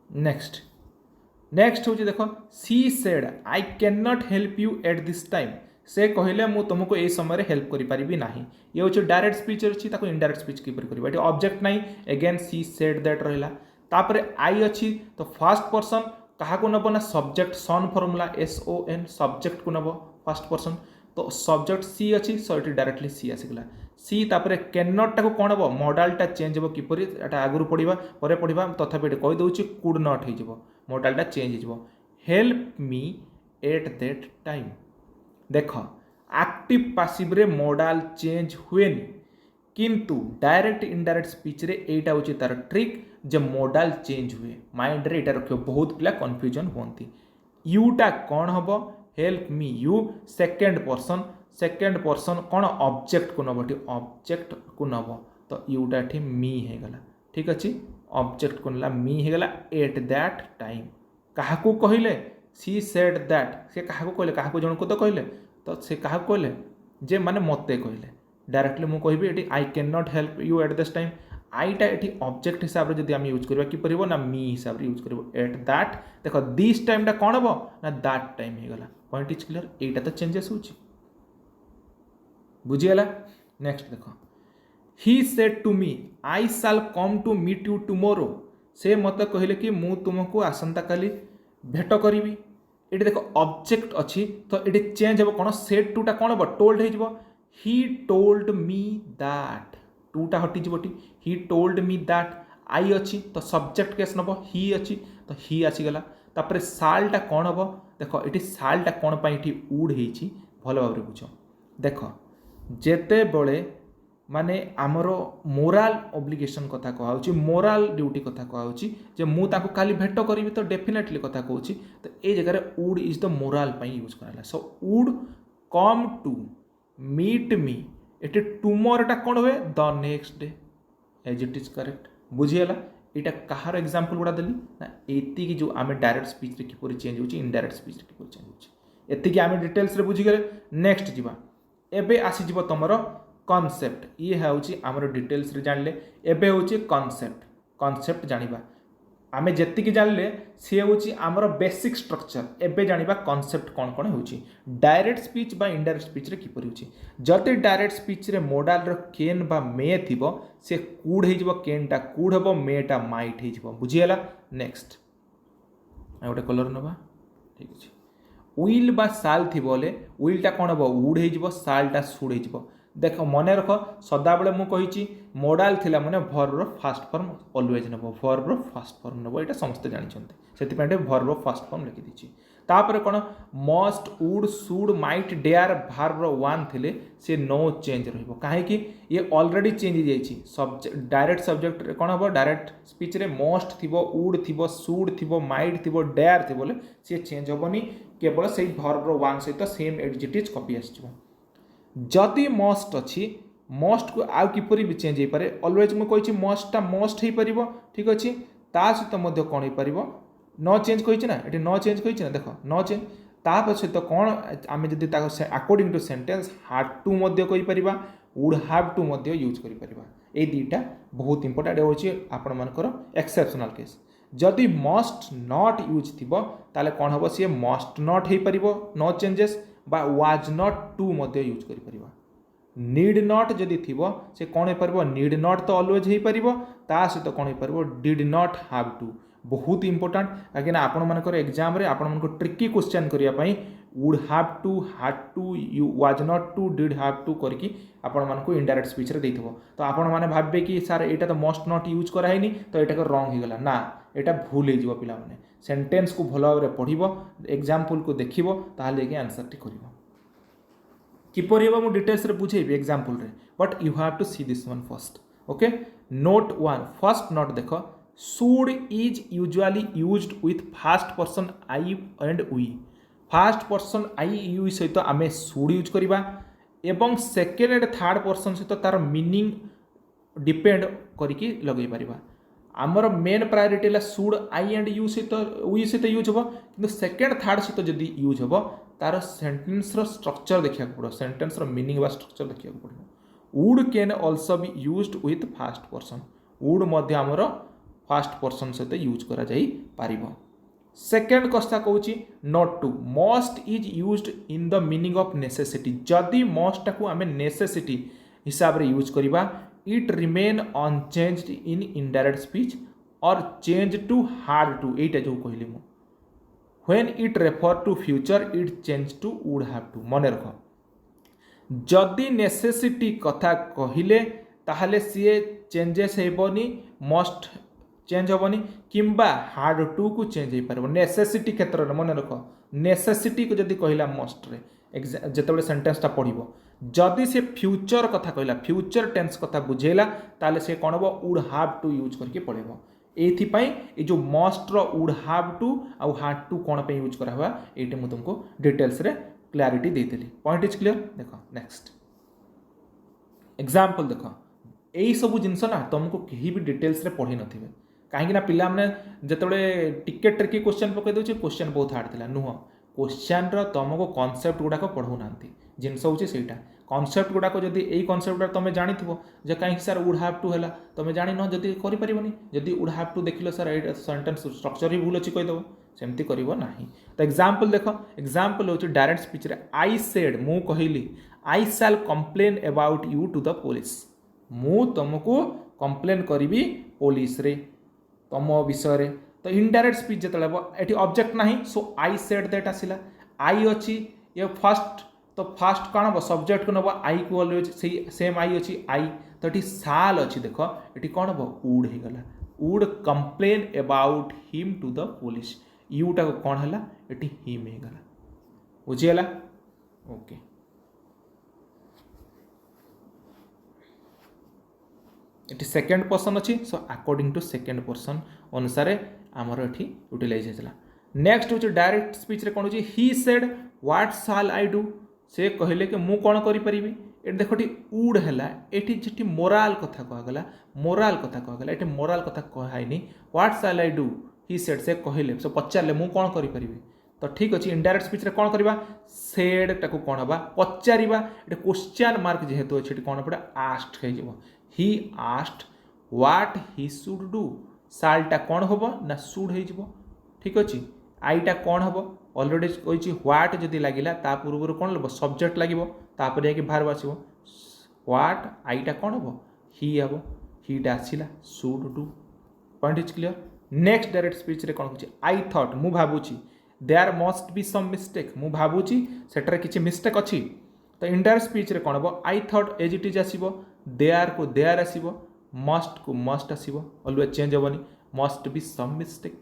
नेक्स्ट हूँ देख she said I can not help you at this time से कहले मु तुमको ये समय हेल्प करी ना ये हूँ डायरेक्ट स्पीच अच्छी इनडायरेक्ट स्पीच किपर कर ये ऑब्जेक्ट ना एगेन सी सेड दैट रहा तापर आई अच्छी तो फर्स्ट पर्सन क्या नब ना सब्जेक्ट सन फर्मूला SON सब्जेक्ट को नब फर्स्ट पर्सन तो सब्जेक्ट सी अच्छी सो ये डायरेक्टली सी आसीगला सी तापर कैन नॉट टाक कौन हम मॉडलटा चेंज हो किपर आगु पढ़ा तथापि ये कहीदे कुड नॉट हो मॉडलटा चेंज हो help me at that time देख एक्टिव पासिव रे मॉडल चेंज हुए किंतु डायरेक्ट इनडायरेक्ट स्पीच रे एटा होची तार ट्रिक जे मॉडल चेंज हुए माइंड रे एटा रखियो बहुत पिला कंफ्यूजन होंती यूटा कौन हम help me you second person कौन ऑब्जेक्ट को नब ऑब्जेक्ट को नब तो यूटा एठी मी हो गला ठीक अच्छे ऑब्जेक्ट को नला मी हो गला एट दैट टाइम क्या कहले सी सेड दैट से क्या कहले क्या जन को तो कहले तो से क्या कहले जे माने मते कहले डायरेक्टली मुझे कहि ये I can not help you at this time आईटा ये ऑब्जेक्ट हिसाब से जब यूज करवा कि परिबो ना मी हिसाब से यूज करबो एट दैट देखो दिस टाइम टा कौन हम ना दैट टाइम हो गला पॉइंट इज क्लियर एटा तो चेंजेस हो बुझीगला नेक्स्ट देख he said to me I shall come to meet you tomorrow से मत कहले कि मु तुमको आसंता काली भेट करी ये देख ऑब्जेक्ट अच्छी तो ये चेंज हो कौन सेड टूटा कौन हम टोल्ड हो ही टोल्ड मी दैट टूटा हटिजी he told me that I अच्छी तो सब्जेक्ट केस नब ही अच्छी तो ही आसीगला तापर सालटा कौन हम देख ये सालटा कौन पाई उड हो भल भाव बुझ देख जेते बड़े माने आमर मोराल ऑब्लिगेशन कथा कहूँ मोराल ड्यूटी कथा कहूँ जे मु ताको काली भेट करी तो डेफिनेटली कथा कहूँ तो ये जगह उड इज द मोराल यूज कराला सो उड कम टू मीट मी ये टुमोरटा कौन हुए the next day as it is correct बुझीगला यहाँ कहार एग्जांपल गुड़ा देली ना एति जो आम डायरेक्ट स्पीच रे किपरि चेंज होची इनडायरेक्ट स्पीच रे किपरि चेंज होची एति आम डिटेल्स रे बुझीगले नेक्स्ट जीवा एबे आसी जीव तमरो कॉन्सेप्ट ये हूँ आमर डिटेल्स रे जानले एबे हूँ कॉन्सेप्ट जानिबा आमे जेतिकी जानले सी हूँ आमर बेसिक स्ट्रक्चर एबे जानिबा कॉन्सेप्ट कौन कौन होची डायरेक्ट स्पीच बा इनडायरेक्ट स्पीच रे किपरि होची जति डायरेक्ट स्पीच रे मोडाल रो केन बा मे थिबो से कूड हेजिबो केनटा कूड हबो मेटा माइट हेजिबो बुझियला नेक्स्ट आ गोटे कलर नबा ठीक अछि उइल बा साल थी बोले उइलटा कौन हम उड हो सालटा सुड हो देख मन रख सदाबले मुझे मोडाल थिला माने भर्बर फास्ट फॉर्म ऑलवेज नब भर्बर फास्ट फॉर्म नब ये समस्त जानते से भर्बर फास्ट फॉर्म लिखी तापर कौन मस्ट उड सुड माइट डेयर भार्बर वन थिले से नो चेंज रही ये ऑलरेडी चेंज हो सब्जेक्ट डायरेक्ट सब्जेक्ट कौन हम डायरेक्ट स्पीच रे मस्ट थी उड थी सुड थी माइट थी डेयर थी बोले सी चेंज हेनी केवल से भर्बर वन सहित सेम एडजेक्टिव कॉपी आसो जदि मस्ट अच्छी मस्ट को आउ किपरि भी चेंज हो पारे ऑलवेज मुझे मस्टा मस्ट हो पार ठीक अच्छे ता सहित कौन हो पार न चेंज कही ना ये न चेंज कही ना देख न चेंज ता सहित कौन आम जब according to sentence had to कहीपर वुड हाव टू यूज कर ये दुईटा बहुत इंपोर्टेंट हूँ आपण मानकर एक्सेप्शनल केस जदि मस्ट नॉट यूज थिबो ताले कोन हबो सी मस्ट नॉट हे परिबो नो चेंजेस बा वाज नॉट टू मध्ये यूज करि परिबा। नीड नॉट जदि थिबो से कोन हे परिबो नीड नॉट तो ऑलवेज हे परिबो ता सहित कोन हे परिबो डिड नॉट हैव टू। बहुत इंपोर्टेंट काकि ना आपण मानकर एग्जाम रे आपण मानको ट्रिकी क्वेश्चन करिया पई would have to had to you was not to did have to करके आपण मानको इनडायरेक्ट स्पीच रे देइथबो। तो आपण माने भाबबे कि सर एटा तो मस्ट नॉट यूज करा हैनी तो एटा को रॉन्ग हे गला ना एटा भूल हे जिवो पिला माने सेंटेंस को भलो भाबरे पढिबो एग्जांपल को देखिबो ताले के आंसर टी करिवो। किपर हेबो मु डिटेल्स रे बुझेबी एग्जांपल रे but you have to see this one first. Okay note 1 first note देखो should is usually used with first person I and we। First person I you सहित आम शुड यूज करवा एवं सेकेंड एंड थर्ड पर्सन सहित तार meaning depend करके लगे पार। आमर मेन प्रायोरिटी है शुड आई एंड यू सहित वी सहित यूज हम कि सेकेंड थर्ड सहित जदि यूज हम तार सेंटेंस स्ट्रक्चर देखा पड़ो सेंटेंस मीनिंग वा स्ट्रक्चर देखा पड़ो। Would can also be used with first person would मध्य आमर फर्स्ट पर्सन सहित यूज करा जाई पारिबो। सेकेंड कथा कहूँ note two must is used in the meaning of necessity जदि मस्ट को आम नेसेसिटी हिसाब रे यूज करवा it remain unchanged in indirect speech और चेंज टू हार्ड टू एटा जो कहली मु when it refer to future it change to would have to. मन रख जदि नेसेसिटी कथा कहले ताहले सी चेंजेस हेबनी मस्ट चेंज हेबनी किंबा हार्ड टू को चेंज हो पार नेसेसिटी क्षेत्र में मन रख नेसेसिटी को जदि कहला मस्ट रे जिते सेंटेंसटा पढ़ो जदि से फ्यूचर कथा कहला फ्यूचर टेंस कथा बुझेला ताले से कौन हम वुड हैव टू यूज करके पढ़ेबो। एथिपाई ये जो मस्ट रो वुड हैव टू आउ हार्ड टू कौन पे यूज करा हुआ ये मुझे तुमको डिटेल्स रे क्लैरिटी देदेली। Point is clear. देखो नेक्स्ट एग्जांपल देखो यही सब जिनस ना तुमको कहीं भी डिटेल्स रे पढ़ी नथिबे कहीं पिला मैंने जिते टिके ट्रिकी क्वेश्चन पकई दूसरे क्वेश्चन बहुत हार्ड था नुह क्वेश्चन तुमको कनसेप्ट गुड़ाक पढ़ाऊ ना जिनस हूँ से कनसेप्ट गुड़ाक जब यही कनसेप्ट गुड़ा तुम जानी कहीं सर वुड हैव टू है तुम जान जदि करें जदि वुड हैव टू देख सर ये सेंटेंस स्ट्रक्चर ही भूल अच्छी कहीदेव सेमती कर ना। तो एग्जांपल देख एग्जांपल हूँ डायरेक्ट स्पीच रे आई सेड मु कहली I shall complain about you to the police मु तुमको कंप्लेन करी पुलिस रे तुम विषय रे। तो इनडायरेक्ट स्पीच जो ये ऑब्जेक्ट ना सो आई सेड दैट आसला आई अच्छी ये फर्स्ट तो फर्स्ट कौन हम सब्जेक्ट को नब आई को ऑलवेज सेम आई अच्छी आई तो ये साल अच्छी देख ये कौन हम वुड हो गला would complain about him to the police यूटा कौन है ये हिम हो गला बुझीगला। ओके ये सेकेंड पर्सन अच्छी so according to second person अनुसार आमर ये यूटिलाइज होता। नेक्स्ट हूँ डायरेक्ट स्पीच रे कौन he said what shall I do से कहले कि मु कौन करी ये देख वुड है ये मोराल कथा कहगला मोराल कथा कहगला ये मोराल कथा कहनी what shall I do he said से कहले से पचारे मु कौन करी तो ठीक अच्छे इनडायरेक्ट स्पीच रे कौन करवा सेड टाको कौन हवा पचार ये क्वेश्चन मार्क जेहेतु अच्छे कौन पड़ा आस्ट हो he asked what he should do सालटा कौन हम ना शुड हो ठीक अच्छे आईटा कौन हम ऑलरेडी कही व्हाट जदि लगिला ता पूर्व कौन लगे सब्जेक्ट लगे तापर जाकि बाहर आसो व्हाट आईटा कौन हम ही हम हीटा आसला should do. Point is clear. Next direct speech रे कौन कहूँ आई थॉट मु भावुची there must be some mistake मु भावुची सेटारे किछि मिस्टेक अच्छी तो इनडायरेक्ट स्पीच रे कौन हम I thought as it is आसीबो देयर को देयर आसीबो मस्ट को मस्ट आसीबो ऑलवेज चेंज हेबनी must be some mistake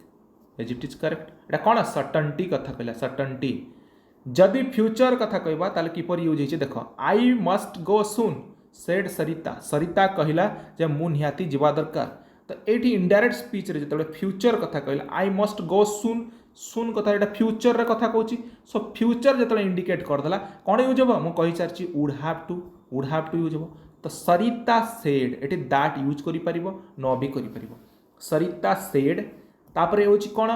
as it is correct एटा कौन सर्टनटी कथा कहला सर्टनटी। जदि फ्यूचर कथा कहबा ताले किपर यूज होइछे देखो I must go soon said सरिता सरिता कहला जे मु निहाती जीवा दरकार तो एटी इनडायरेक्ट स्पीच रे जतबे फ्यूचर कथा कहला आई मस्ट गो सून सून कथा एटा फ्यूचर रे कथा कहूची सो फ्यूचर जतबे इंडिकेट कर देला कौन यूज हो मु कहि Sarchi would have to use हो तो सरिता सेड एटी दैट यूज करि परिबो न भी करि परिबो सरिता सेड तापर होची कौन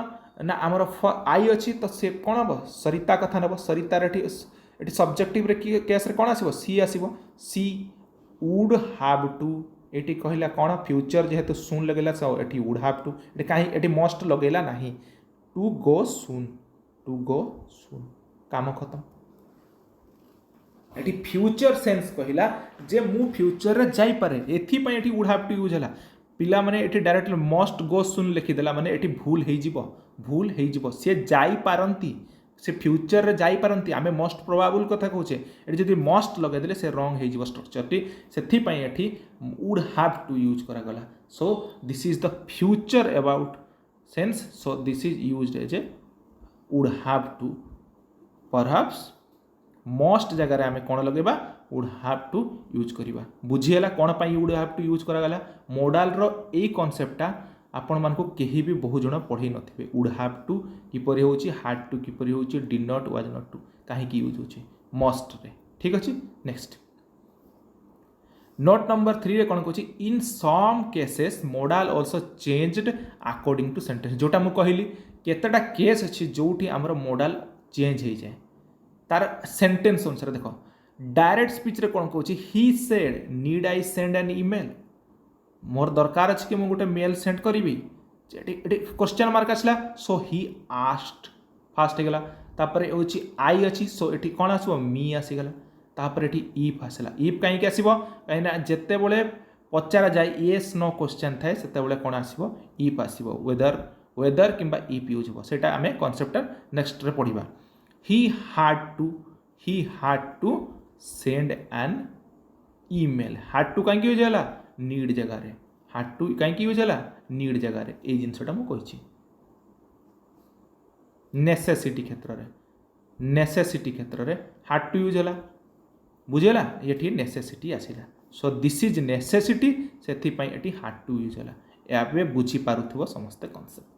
ना आमर आई अच्छी तो से कौन हम सरिता कथा नब सरितार ये सब्जेक्टिव केस रे कौन आसो सी आसो सी वुड हैव टू एटी कहला कौन फ्यूचर जेहेतु सुन लगेला सो एटी वुड हैव टू एटी कहीं एटी मस्ट लगेला नहीं टू गो सुन काम खत्म एटी फ्यूचर सेंस कहला जे मु फ्यूचर रे जाई पारे एथि पय एटी वुड हैव टू यूज हला पिला माने एटी डायरेक्टली मस्ट गो सुन लिखि देला माने एटी भूल हेई जिवो से जाई पारंती से फ्यूचर रे जाई पारंती आमे मोस्ट प्रोबेबल कथा कहूचे एटी जदि मस्ट लगे देले से रॉन्ग हेई जिवो स्ट्रक्चर टी सेथि पय एटी वुड हैव टू यूज करा गला so this is the future about sense so this is used as a would have to perhaps most जगह आमे कोन लगेबा वुड हैव टू यूज करिबा बुझिएला कोन पय वुड हैव टू यूज करा गला मॉडल रो ए कांसेप्टटा आपण मानको केही भी बहु जण पढ़ी नथिबे वुड हैव टू किपरि होची हैड टू किपरि होची did not was not to काहे की यूज होची मस्ट रे ठीक अछि नेक्स्ट नोट नंबर 3 रे कोन कहूची in some cases modal also changed according to sentence जोटा मु कहिली केतेटा केस अछि जोठी हमर मॉडल चेंज हे जाय तार सेंटेंस अनुसार देखो डायरेक्ट स्पीच रे कोन कहूची he said need I send an email मोर दरकार अछि कि मु गोटे मेल सेंड करिवि एटी क्वेश्चन मार्क आसला सो ही आस्क्ड फास्ट हेगला तापर होची आई अछि सो एटी कोन आसीबो मी आसीगला तापर एटी इफ आसला इफ काई के आसीबो काईना जेते बेले पचारा जाय यस नो क्वेश्चन थाए सेते बेले कोन आसीबो इफ आसीबो वेदर किंबा इफ यूज हो सेटा हमें कांसेप्ट नेक्स्ट रे पढिबा he had to send an email had to काई यूज होला नीड जगह रे had to काई यूज होला नीड जगह रे ए जिंसटा मु कहिछि नेसेसिटी क्षेत्र रे had to यूज होला बुझेला एठी नेसेसिटी आसीला सो दिस इज नेसेसिटी सेथि पई एठी had to यूज होला एबे बुझी पारुथबो समस्त कांसेप्ट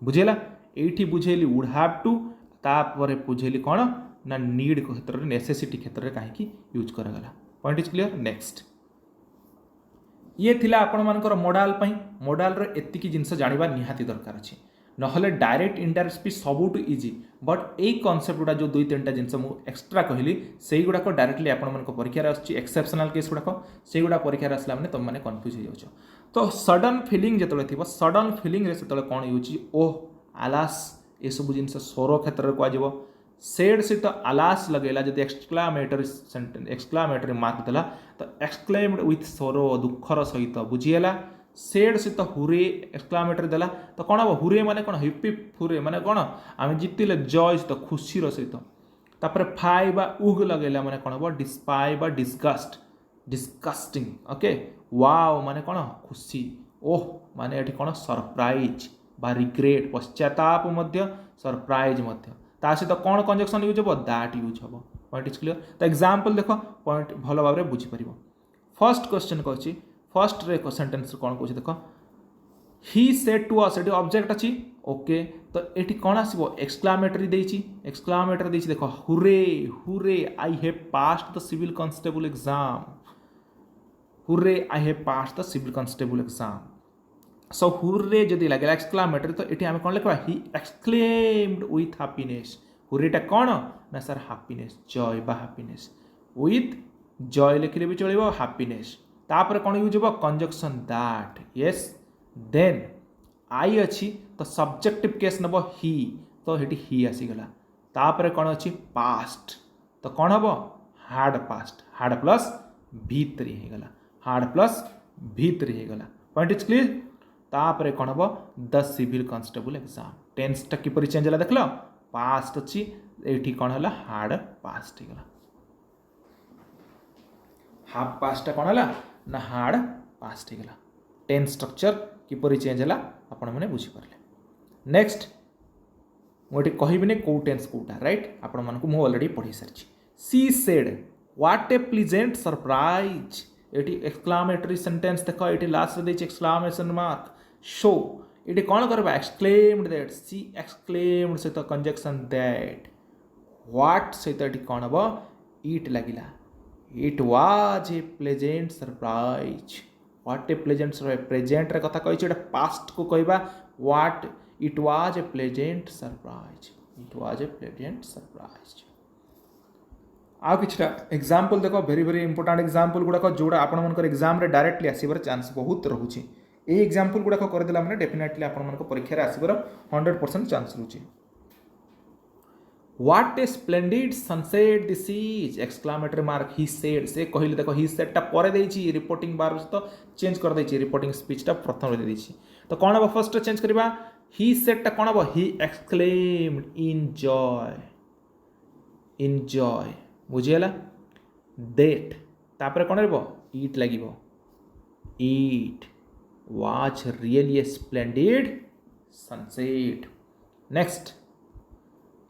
बुझेला एठी बुझेली वुड हैव टू तापर बुझेली कौन ना नीड क्षेत्र में नेसेसिटी क्षेत्र में कहीं यूज करागला पॉइंट इज क्लियर नेक्स्ट ये थिला आपण मानकर मॉडल पई मॉडल रे एतिकी जिंस जानिबा निहाती दरकार अछि नहले डायरेक्ट इनडायरेक्ट स्पीच सबुट इजी बट ए कांसेप्ट गुडा जो दुई तीनटा जिंस मु एक्स्ट्रा कहली सेही गुडा को डायरेक्टली आपण मानक परीक्षा रे आछि एक्सेप्शनल केस गुडा को सेही गुडा परीक्षा रे आसला माने तुम माने कंफ्यूज हो जाउछ तो सडन फीलिंग जतले थिबो सडन फीलिंग रे सेतले कोन यूज ओह आलास ये सब जिन स्वर क्षेत्र में कह सेड सहित आलास लगेला जब एक्सक्लामेटरी सेंटेंस एक्सक्लामेटरी मार्क देला तो एक्सक्लेम्ड विथ सोरो दुखर सहित बुझीगला सेड सहित हुरे एक्सक्लामेटरी देला तो कौन हम हुरे माने कौन हिप हिप हुरे माने कौन आम जितिले जय सहित खुशी सहित तापर फाई बा उग लगेला माने कौन हम डिस्पाई बा डिस्गस्टिंग ओके वाओ माने कौन खुशी ओह माने एठी कौन सरप्राइज बा रिग्रेट पश्चाताप मध्य सरप्राइज मध्य ता सहित कौन कंजक्शन यूज हो दैट यूज हो पॉइंट इज क्लियर तो एग्जांपल देखो पॉइंट भल भाव में बुझी परिबो फर्स्ट क्वेश्चन कहछि फर्स्ट रे सेंटेंस कौन कहछि देखो ही सेड टू अस एटी ऑब्जेक्ट अछि ओके तो एटी कौन आसीबो एक्सक्लामेटरी देछि देखो hurray I have passed the civil constable exam hurray I have passed the civil constable exam so hurray जदि लगे एक्सक्लामेटरी तो ये आम कौन लिखा ही एक्सक्लेम्ड विथ हैप्पीनेस हुर्रेटा कौन ना सर हैप्पीनेस जॉय बा हैप्पीनेस विथ जॉय लिखले भी चलो हैप्पीनेस तापर कौन यूज हो conjunction that yes then I अच्छी तो सब्जेक्टिव केस नब ही तो ये ही आसीगला तापर कौन अच्छी पास्ट तो कौन हम हार्ड प्लस भीतरी होगला हार्ड प्लस भीतरी होगला पॉइंट इज क्लियर तापर कौन हम द सिविल कांस्टेबल एग्जाम टेंसटा किपर चेंज है देख लो पास्ट अच्छी ये कौन है हार्ड पास्ट होगला हाफ पास्टा कौन है ना हार्ड पास्ट होगला टेंस स्ट्रक्चर किपर चेंज है आपण मैंने बुझीपारे नेक्स्ट मुझे कहबी कौ टेंस कौटा राइट आपण मानक मुझे ऑलरेडी पढ़ी सारी she said what a pleasant surprise ये एक्सक्लामेटरी सेंटेंस देख ये लास्ट दे एक्सक्लामेशन मार्क शो ये कौन करवा एक्सक्लेम्ड दैट सी एक्सक्लेम्ड सहित कंजक्शन दैट व्हाट सहित ये कौन हम इट लगिला it was a pleasant surprise what a pleasant surprise present रे कथा कहि पास्ट को कहबा what it was a pleasant surprise it was a pleasant surprise आउ किछटा एग्जांपल देखो वेरी वेरी इंपोर्टेंट एग्जांपल गुड़ाक जोड़ा आपंकर एग्जाम रे डायरेक्टली आसबार चांस बहुत रोचे ये एग्जांपल गुड़ाक करदेला मैंने डेफिनेटली आपण परीक्षा आसबार 100% चांस रोचे what A splendid sunset this is exclamatory mark he said से कहले देखो ही सेड टा परे देछि रिपोर्टिंग बार तो चेंज कर देछि रिपोर्टिंग स्पीच टा प्रथम रे देछि तो कोन अब फर्स्ट चेंज करबा ही सेड टा कोन अब ही एक्सक्लेम्ड इन जॉय बुझिएला डेट तापर कोन रहबो ईट लागिबो it was really a splendid sunset next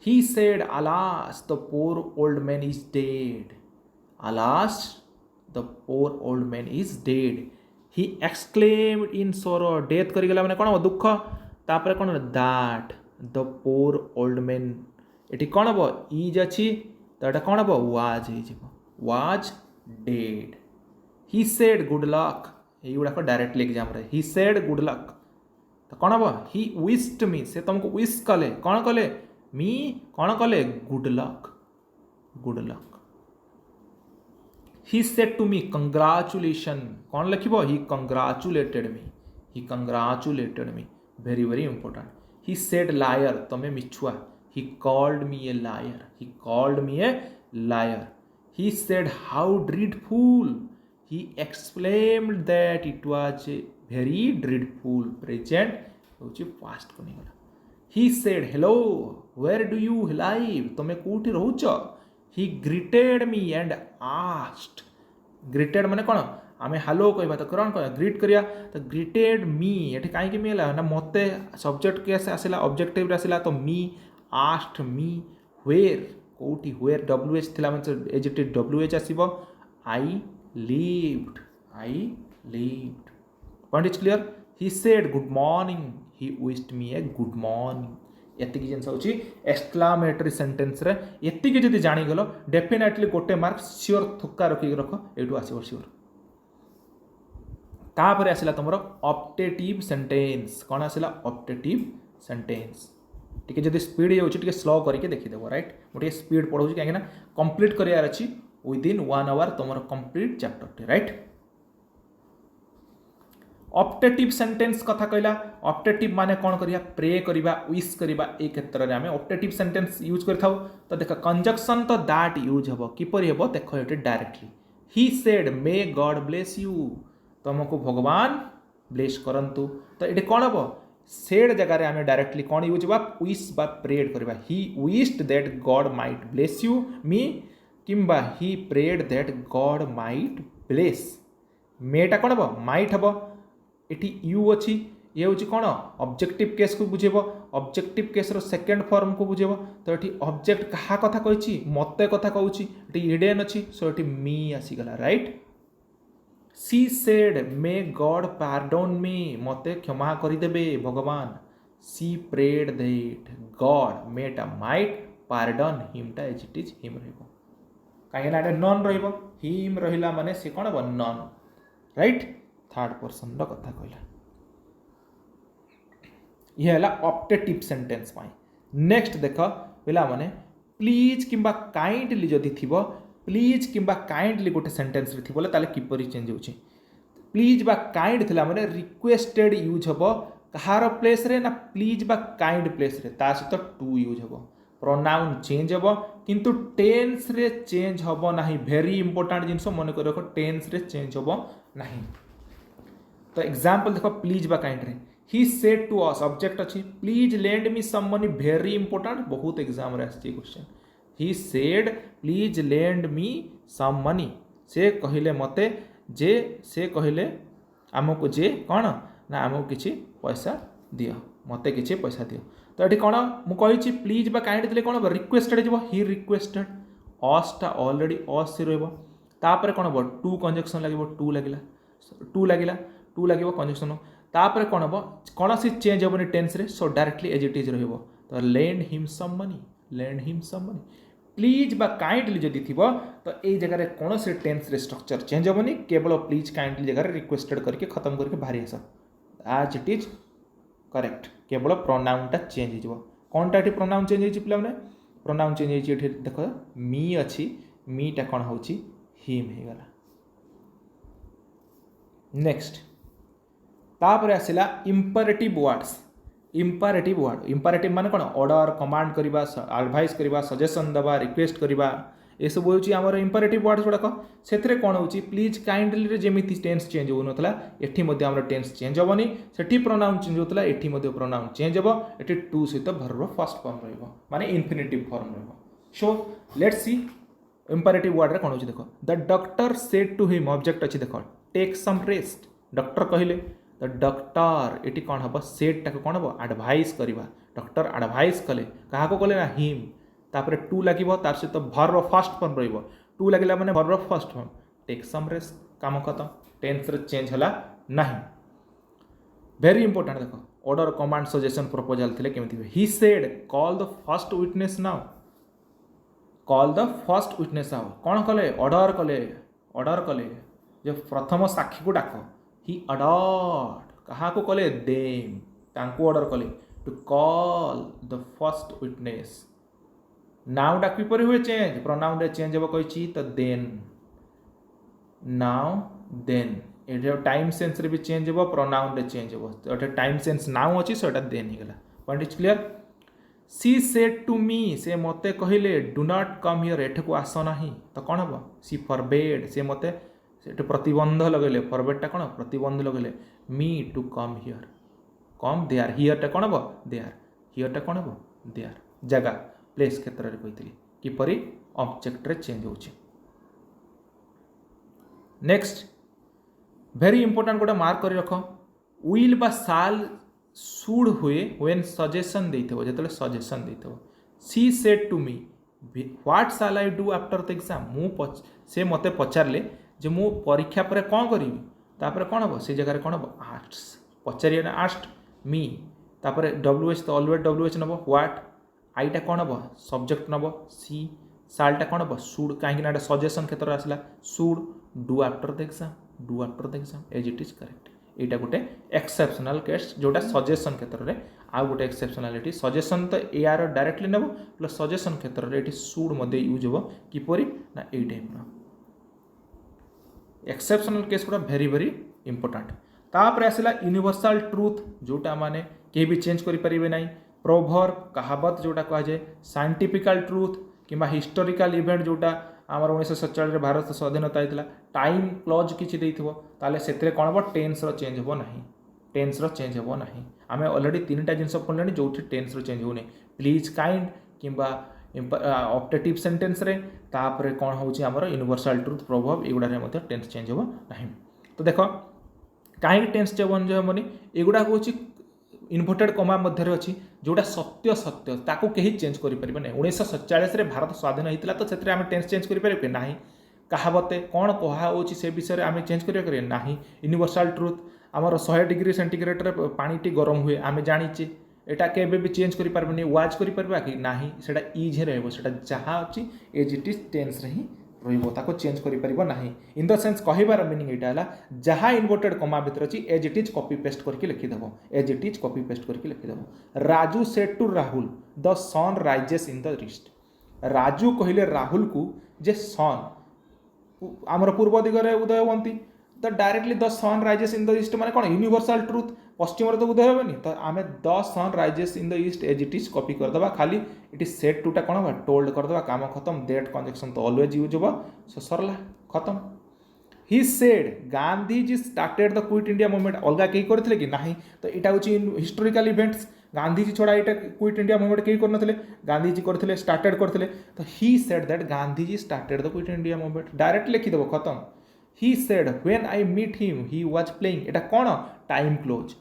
he said alas the poor old man is dead alas the poor old man is dead he exclaimed in sorrow death करी गला माने कोन दुख तापर कोन that the poor old man एठी कोन हबो is अछि तो एटा कोन हबो was हे जिवो was dead he said good luck ए गुडा को डायरेक्टली एग्जाम रे he said good luck तो कोन हबो he wished me से तुमको विश कले कोन कले मी कौन कले good luck he said to me congratulation कौन लिखिबो he congratulated me very very important he said liar तमे मिछुआ he called me a liar he said how dreadful he explained that it was very dreadful present होची past को निगला he said hello where do you live तमे कोठी रहउछ he greeted me and asked greeted माने कोन आमे hello कहबा त कोन कह ग्रीट करिया त greeted me एठी काहे के मिला ना मते सब्जेक्ट के आसिला ऑब्जेक्टिव रे आसिला तो me asked me where कोठी where wh थिला माने adjective wh आसीबो I lived point is clear he said good morning he wished me a good morning एतिकी जिनस होची एक्सक्लामेटरी सेंटेंस रे एतिकी जदि जानि गलो डेफिनेटली गोटे मार्क श्योर थुक्का रखि रख एटू आसीबो श्योर तापर आसिला तमरो ऑप्टेटिव सेंटेंस कोन आसिला ऑप्टेटिव सेंटेंस टिके जदि स्पीड होची टिके स्लो करके देखि देबो राइट मोटे स्पीड पढौची काहे ना कंप्लीट करियार अछि विद इन 1 आवर तमरो कंप्लीट चैप्टर टी राइट ऑप्टेटिव सेंटेंस कथा कहला ऑप्टेटिव माने कौन करिया प्रे करिबा विश करिबा ए क्षेत्र रे हमें ऑप्टेटिव सेंटेंस यूज करथाउ तो देख कंजक्शन तो दैट यूज हबो किपरि हबो देखो एटे directly he said may God bless you तुमको भगवान ब्लेस करंतु तो एटे कौन हबो सेड जगह रे हमें डायरेक्टली कौन यूज बा विश बा प्रेड करबा he wished that God might bless you me किंबा he prayed that God might bless मेटा कौन हबो माइट हबो एटी यू अच्छी ये हूँ कौन ऑब्जेक्टिव केस को बुझेब ऑब्जेक्टिव केस रो सेकेंड फॉर्म को बुझेब तो ये ऑब्जेक्ट कहा कथा कही मते कथा कहूँ इडेन अच्छी सो ये मी आसीगला right she said may God pardon me मते क्षमा करदेबे भगवान सी प्रेड दैट गॉड मेटा माइट पार्डन हिमटा एज इट इज हिम रहिबो काहे ना नन रहिबो हिम रहिला माने से कोन हबो नन राइट थर्ड पर्सन रो कथा कहला ये हला ऑप्टेटिव सेंटेंस पाई नेक्स्ट देख पिला माने प्लीज किंबा काइंडली जदि थिबो प्लीज किंबा काइंडली गोटे सेंटेंस रे थिबो ताले किपरि चेंज होची प्लीज बा काइंड थिला माने रिक्वेस्टेड यूज हबो कहार प्लेस रे ना प्लीज बा काइंड प्लेस रे ता सहित टू यूज हबो प्रोनाउन चेंज हबो किंतु टेंस रे चेंज हबो नाही वेरी इंपोर्टेंट जिंस मन कर रखो टेंस रे चेंज हबो नाही तो एग्जांपल देखो प्लीज बा काइंड रे he said to us object अच्छी please lend me some money very important बहुत एग्जाम रे आछि question he said please lend me some money से कहले मते जे से कहले आमको जे कौन ना आमको किछि पैसा दियो मते किछि पैसा दियो तो ये कौन मु कहि प्लीज बा काइंड देले कौन रिक्वेस्टेड जीवो ही रिक्वेस्टेड असटा ऑलरेडी अस से रहबो तापर कौन हबो टू कंजक्शन लागिबो टू लागिबो कंजक्शन तापर कौन हम कौन सी चेंज हेनी टेन्स रे so directly as it is रहिबो तो lend him some money please बा काइंडली जदि थिबो तो ए जगह रे कौन से टेन्स रे स्ट्रक्चर चेंज हेनी केवल प्लीज काइंडली जगह रे रिक्वेस्टेड करके खत्म करके बाहरी आस आज इट इज करेक्ट केवल प्रोनाउनटा चेंज हो कौनटा प्रोनाउन चेंज हो पे प्रोनाउन चेंज हो देख मी अच्छी मीटा कौन हो हिम हो गला। नेक्स्ट तापर आसला imperative words. Imperative word imperative माने कौन ऑर्डर कमांड करवा एडवाइस करवा सजेशन दबा रिक्वेस्ट करवा ये सब होची आमर इंपरेटिव वर्ड्स गुड़ाक से कौन हो प्लीज काइंडली जमी टेन्स चेंज हो नाला एटी आमर टेन्स चेंज हेनी से प्रोनाउन चेंज होता एटी प्रोनाउन चेंज हे ये टू सहित भर्ब फर्स्ट फॉर्म रही infinitive form so let's see imperative word रे कौन हो देख the doctor said to him object अच्छी देख टेक सम रेस्ट डॉक्टर कहले द डॉक्टर ये कौन हम सेट टाक कौन हम एडवाइस करवा डॉक्टर एडवाइस कले क्या कले ना हिम तापर टू लगे तार सहित भर्ब फर्स्ट फॉर्म टू लगे मैंने verb first form take some rest काम खत्म टेन्स रे चेंज है ना। वेरी इंपोर्टेंट देख ऑर्डर कमांड सजेशन प्रपोजल थे केमी he said call the first witness now call the first witness now कौन कले ऑर्डर कले जो प्रथम साक्षी को डाक ही ऑर्डर्ड क्या कले देम तांको ऑर्डर कले to call the first witness now डाक किपर हुए चेंज प्रोनाउन रे चेंज हे कही तो देन नाउ देन ये टाइम सेंस रे भी चेंज हे प्रोनाउन रे चेंज हे टाइम सेंस नाउ अच्छी सो देन ही गला point is clear. She said to me से मते कहले डू नॉट कम हियर एठ को आस ना तो कौन हम सी फॉरबेड से मते प्रतिबंध लगेले फॉरबेडटा कौन प्रतिबंध लगेले me to come here come there हियरटा कौन हम देयर हियरटा कौन हम देयर जगह प्लेस क्षेत्र में कही किपरि ऑब्जेक्ट रे चेंज हो। नेक्स्ट वेरी इंपोर्टेंट गोटे मार्क कर रख विल बा साल शुड हुए व्हेन सजेशन देइथबो जेतले सजेशन देइथबो she said to me what shall I do after the exam से मते पचारले जे मु परीक्षा पर कौन करी तापर कौन हम से जगह कौन हम आर्ट्स पचारे ना आस्ट मी तापर डब्ल्यूएच तो ऑलवेज डब्ल्यूएच नब व्हाट आईटा कौन हम सब्जेक्ट नब सी सालटा कौन हम शुड कहीं सजेशन क्षेत्र आसला should do after the exam as it is correct यहाँ गोटे एक्सेप्शनल केस जोटा सजेशन क्षेत्र में आउ गोटे एक्सेप्शनालिटी सजेशन तो यार डायरेक्टली नेब प्लस सजेशन क्षेत्र में ये शुड यूज हो किपरि ना यही टाइप एक्सेप्शनल केस गुड़ा भेरी भेरी इंपोर्टेंट। तापर आसला यूनिवर्सल ट्रुथ जोटा माने के भी चेंज करें ना प्रोवर्ब कहावत जोटा कहुए साइंटिफिकल ट्रुथ किंबा हिस्टोरिकल इवेंट जोटा आमर 1947 भारत स्वाधीनता होता टाइम क्लज किसी ताले से कौन हम टेन्स चेंज हो ना टेन्स चेंज हो ना आम अलरेडी 3टा जिन पढ़ले जो टेन्स चेंज होने प्लीज काइंड किंबा ऑप्टेटिव सेंटेंस रे तापर कौन होची हमर यूनिवर्सल ट्रुथ प्रोवर्ब एगुड़ा टेन्स चेंज हो ना। तो देख कहीं टेन्स चेंज होनी एगुड़ा हूँ इन्वर्टेड कमा मध्य अच्छी जोटा सत्य सत्य ताको कहीं चेंज करें ना 1947 भारत स्वाधीन होता तो से आम टेन्स चेंज करें ना कहावते कौन कह से विषय में आम चेंज करें ना यूनिवर्सल ट्रुथ आमर 100 डिग्री सेंटीग्रेड रे पानी गरम हुए आम जाचे एटा केबे भी चेंज करि पारबनी वाच करि परबा कि नाही सेटा इज हे रहबो सेटा जहा अछि एज इट इज टेंस रे ही रहबो ताको चेंज करि परबो नाही इन द सेंस कहिबार मीनिंग एटा हला जहा इन्वर्टेड कमा भीतर अछि as it is copy paste करके लिखि देबो as it is copy paste करके लिखि देबो। Raju said to Rahul the sun rises in the east Raju कहिले राहुल को जे सन आमर पूर्व दिगरे उदय होती तो directly the sun rises in the east माने कौन यूनिवर्सल ट्रुथ पश्चिम तो उदय हेनी तो आम the sun rises in the east as it is copy करदे खाली इट इज सेट टूटा कौन हम टोल्ड करदे काम खत्म देट कंजक्शन तो ऑलवेज यूज हो सो सरला खत्म। He said Gandhi ji started the quit India movement अलग कहीं करते कि ना तो यहाँ हूँ हिस्टोरिकल इवेंट्स गांधी जी छड़ा यहाँ क्विट इंडिया मूवमेंट कहीं करते गांधी जी करते स्टार्टेड करते तो he said that Gandhi ji started the quit India movement direct लिखिदेव खत्म। He said when I meet him he was playing एटा कौन time clause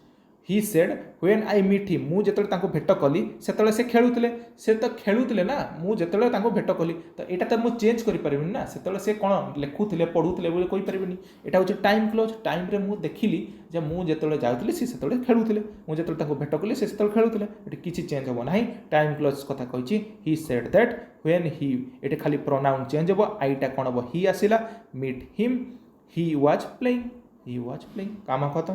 he said when I meet him मु जेतले तांको भेट कली सेतले से खेलुतले से तो खेलुतले ना मु जेतले तांको भेट कली तो एटा तो मु चेंज करि परिबिनी ना सेतले से कोन लेखुतले पढुतले बोले कहि परिबिनी एटा होचे टाइम क्लोज टाइम रे मु देखिली जे मु जेतले जाउतले से सेतले खेलुतले मु जेतले तांको भेट कली से सेतले खेलुतले एटा किछि चेंज हो नाही टाइम क्लोज कथा कहिछि he said that when he एटा खाली प्रोनाउन चेंज हो आईटा कोन हो ही आसिला meet him he was playing काम खत्म।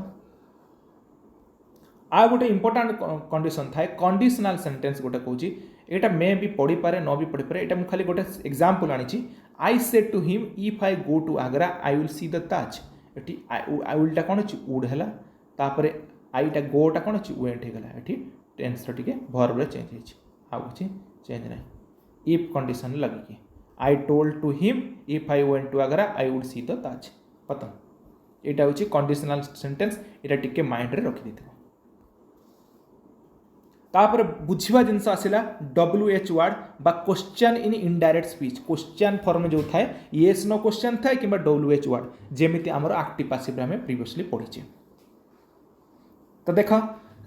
आ गोटे इंपोर्टेंट कंडीशन थाए कंडीशनल सेंटेंस गोटे कहूँ एटा मे भी पढ़ी पारे न भी पढ़ी पारे एटा मु खाली गोटे एग्जांपल आनी I said to him if I go to Agra I will see the Taj एटी आई विल टा कौन अच्छी वुड है तापर आईटा गोटा कौन अच्छी वेंट होगला ये टेन्स टे भर्ब चेंज हो किसी चेंज ना इफ कंडीशन लगे I told to him if I went to Agra I would see the Taj खत्म यहाँ हूँ कंडीशनल सेंटेंस यहाँ टिके माइंड रे रखी देथिबो तापर बुझिबा जिनस आसिला WH वर्ड बा question in indirect speech question form जो थाए येस नो क्वेश्चन थाए कि WH वर्ड जेमिति हमर एक्टिव पैसिव रे हमें प्रीवियसली पढ़ी तो देख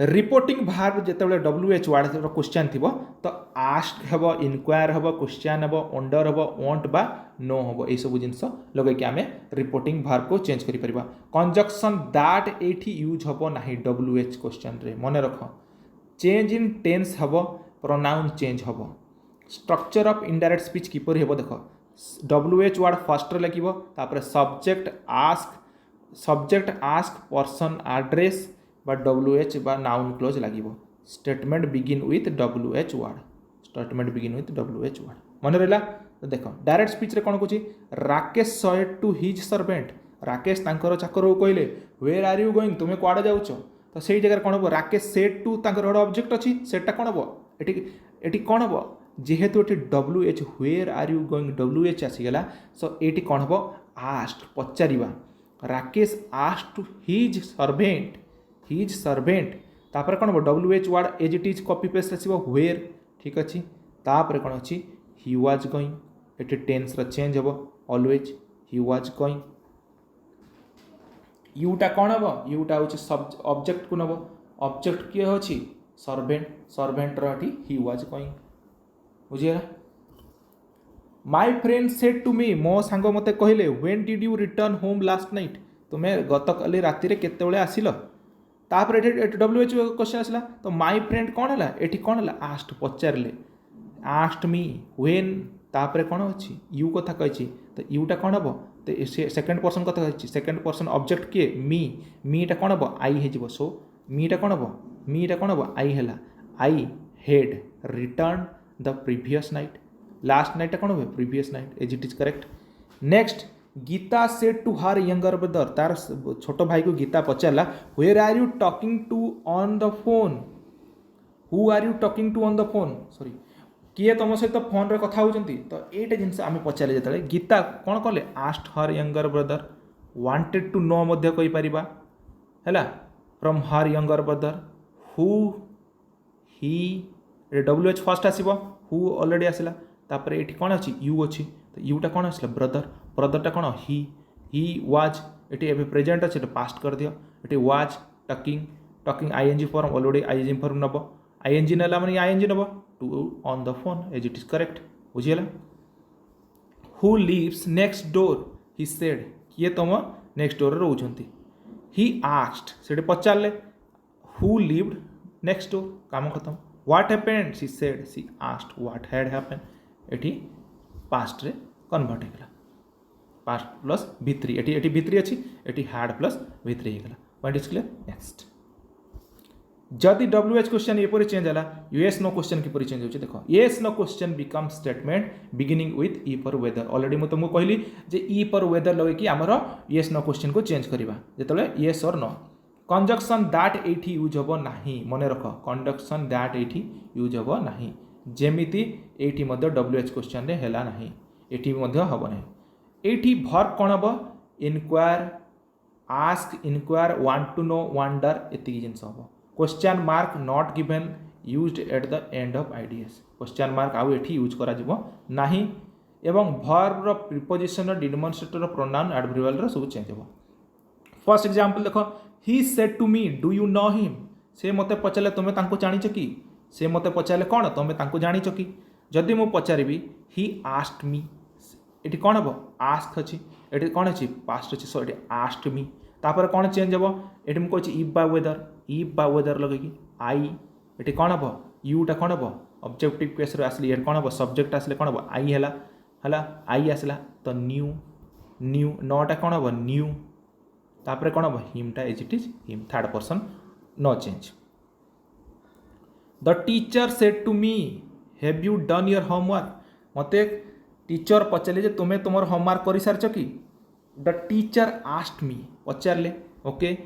रिपोर्टिंग भार्ब जेतेबेले WH वर्ड रो क्वेश्चन थिबो तो आस्क हेबो इनक्वायर हेबो क्वेश्चन हेबो वंडर हेबो वांट बा नो हेबो ए सब जिनस लगे कि हमें रिपोर्टिंग भार्ब को चेंज करि परिबा कंजक्शन दैट एठी यूज हेबो नाही WH क्वेश्चन रे मने रखो चेंज इन टेन्स हेबो प्रोनाउन चेंज हेबो स्ट्रक्चर ऑफ इनडायरेक्ट स्पीच किपर हेबो देखो WH वर्ड फर्स्ट रे लिखिबो तापर सब्जेक्ट आस्क पर्सन एड्रेस बा WH बा नाउन क्लोज लगिबो statement begin with WH word मन रहा तो देख डायरेक्ट स्पीच रे कौन कहूँ Rakesh said to his servant Rakesh तांकर चाकर को कहले वेयर आर यू गोइंग तुम्हें कुआडे जाउछ तो सही जगह कौन हम राकेश सेड टू तांकर गोटे ऑब्जेक्ट अच्छी सेटा कौन हम एटी कौन हम जेहेतु ये WH where are you going WH आसीगला सो ये कौन हम आस्ट पचारिबा Rakesh asked to his servant तापर कौन हम WH word as it is copy paste आसीबो वेयर ठीक अच्छी तापर कौन अच्छी ही वाज गोइंग ये टेन्स चेंज हम ऑलवेज ही वाज गोइंग यूटा कौन हम यूटा हूँ ऑब्जेक्ट को नब ऑब्जेक्ट किए अच्छी सर्वेंट रही ही वाज गोइंग बुझीगला my friend said to me मो सांग मते कहले when did you return home last night तुम्हें गतकाली राति केतेबेले आसिल तापर WH क्वेश्चन आसला तो माय फ्रेंड कौन है ये कौन है आस्ट पचारे आस्ट मी व्हेन तापर कौन अच्छी यू कथा कही तो यूटा कौन हम तो सेकेंड पर्सन कथा कही सेकेंड पर्सन ऑब्जेक्ट किए मीटा कौन हम आई हो सो मीटा कौन हम आई है I had returned the previous night last night कौन हुए previous night as it is correct next Gita said to her younger brother तार छोट भाई को गीता पचारा where are you talking to on the phone who are you talking to on the phone sorry किए तुम सहित फोन रे कथा होचंती तो एटा जिनस आम पचारे जो गीता कौन कले asked her younger brother wanted to know मध्य कहि परिबा हैला from her younger brother who he WH first आसीबो हु ऑलरेडी आसिला तापर एठी कौन अच्छी यू अच्छी तो यूटा कौन आसला ब्रदरटा कौन ही वाज ये प्रेजेंट अच्छे पास्ट कर दियो ये was talking ING form already ING form नब ING नाला माने ING नब to on the phone as it is correct बुझीगला who lives next door he said किए तुम नेक्स्ट डोर रोचंती ही आस्क्ड से पचारे हु लिव्ड नेक्स्ट डोर काम खत्म what happened she said she asked what had happened एटी past रे कन्वर्ट होगला पास्ट प्लस V3 एटी V3 अच्छी एटी हैड प्लस V3 होगला पॉइंट इज क्लियर नेक्स्ट जदि WH क्वेश्चन एपरी चेंज है yes no क्वेश्चन किपरि चेंज होछि देखो yes no question become statement beginning with ई पर वेदर ऑलरेडी मु तुमको कहली जे ई पर वेदर लगे कि हमर yes no क्वेश्चन को चेंज करबा जेतले yes और no कंजक्शन दैट एठी यूज हबो नाही मने रख कंजक्शन दैट एठी यूज हबो नाही जेमिति एठी मध्य WH क्वेश्चन रे हेला नाही एठी मध्य हबो नाही एठी वर्ब कोन हबो inquire ask inquire want to know wonder एति जिंस हबो question mark not given used at the end of IDS question mark आउ एठी यूज करा जिवो नाही एवं वर्ब रो प्रीपोजिशन डिमॉन्स्ट्रेटर प्रोनाउन एडवर्बियल रो सब चेंज हो फर्स्ट एग्जांपल देखो he said to me do you know him से मते पचाले तुमे तांको जानिछ कि से मते पचाले कोन तुमे तांको जानिछ कि जदि मु पचारिबी ही आस्क्ड मी एठी कोन हबो आस्क अछि एठी कोन अछि पास्ट अछि सो एठी आस्क्ड मी तापर कोन चेंज हबो एठी मु कहछि इफ बा वेदर लगे कि आई एठी कोन हबो यूटा कोन हबो ऑब्जेक्टिव केस रे आसली एठी कोन हबो सब्जेक्ट आसले कोन हबो आई हला आई आसला तो न्यू नोटा कोन हबो न्यू तापर कोन हबो हिमटा as it is him third person no change the teacher said to me have you done your homework मते टीचर पचारे जे तुम्हें तुम होमवर्क कर सारच कि द टीचर आस्ट मी पचारे ओके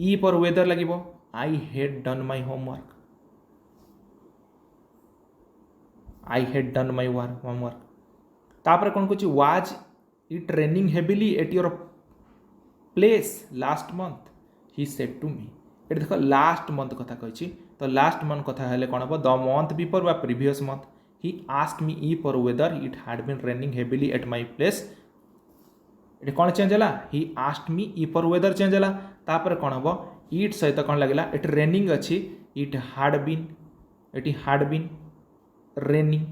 ई पर वेदर लगे I had done my homework I had done my homework तापर कौन कहूँ was it raining heavily at your place last month he said to me ये देख लास्ट मंथ कथा कही तो लास्ट मंथ कथा हेले कौन हम द मंथ बिफोर व previous month he asked me ई for whether it had been raining heavily at my place ये कौन चेंज है ही आस्क्ड मी ई फॉर वेदर चेंज है तापर कौन हम इट सहित कौन लगे ये रेनिंग अच्छी इट हैड बीन रेनिंग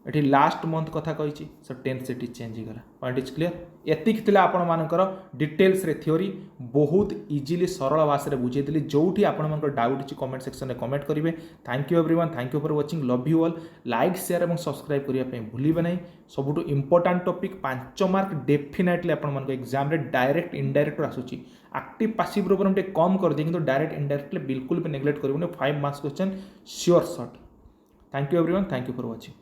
ये लास्ट मंथ कथा कही सो टेन्स से चेंज होगा पॉइंट इज क्लीयर एतिक थिला आपण मानकर डिटेल्स रे थ्योरी बहुत इजीली सरल भाषा में बुझेदी जो आप डाउट अच्छी कमेंट सेक्शन में कमेंट करेंगे thank you everyone thank you for watching love you all like share और सब्सक्राइब करने भूलिए ना सबुठ इंपोर्टाट टॉपिक 5 मार्क डेफिनेटली आप एग्जाम डायरेक्ट इनडायरेक्ट आसूची एक्टिव पासिव रूप में कम कर दिए कि डायरेक्ट इनडायरेक्टली बिल्कुल भी नेग्लेक्ट करेंगे 5 marks question sure short thank you everyone thank you for watching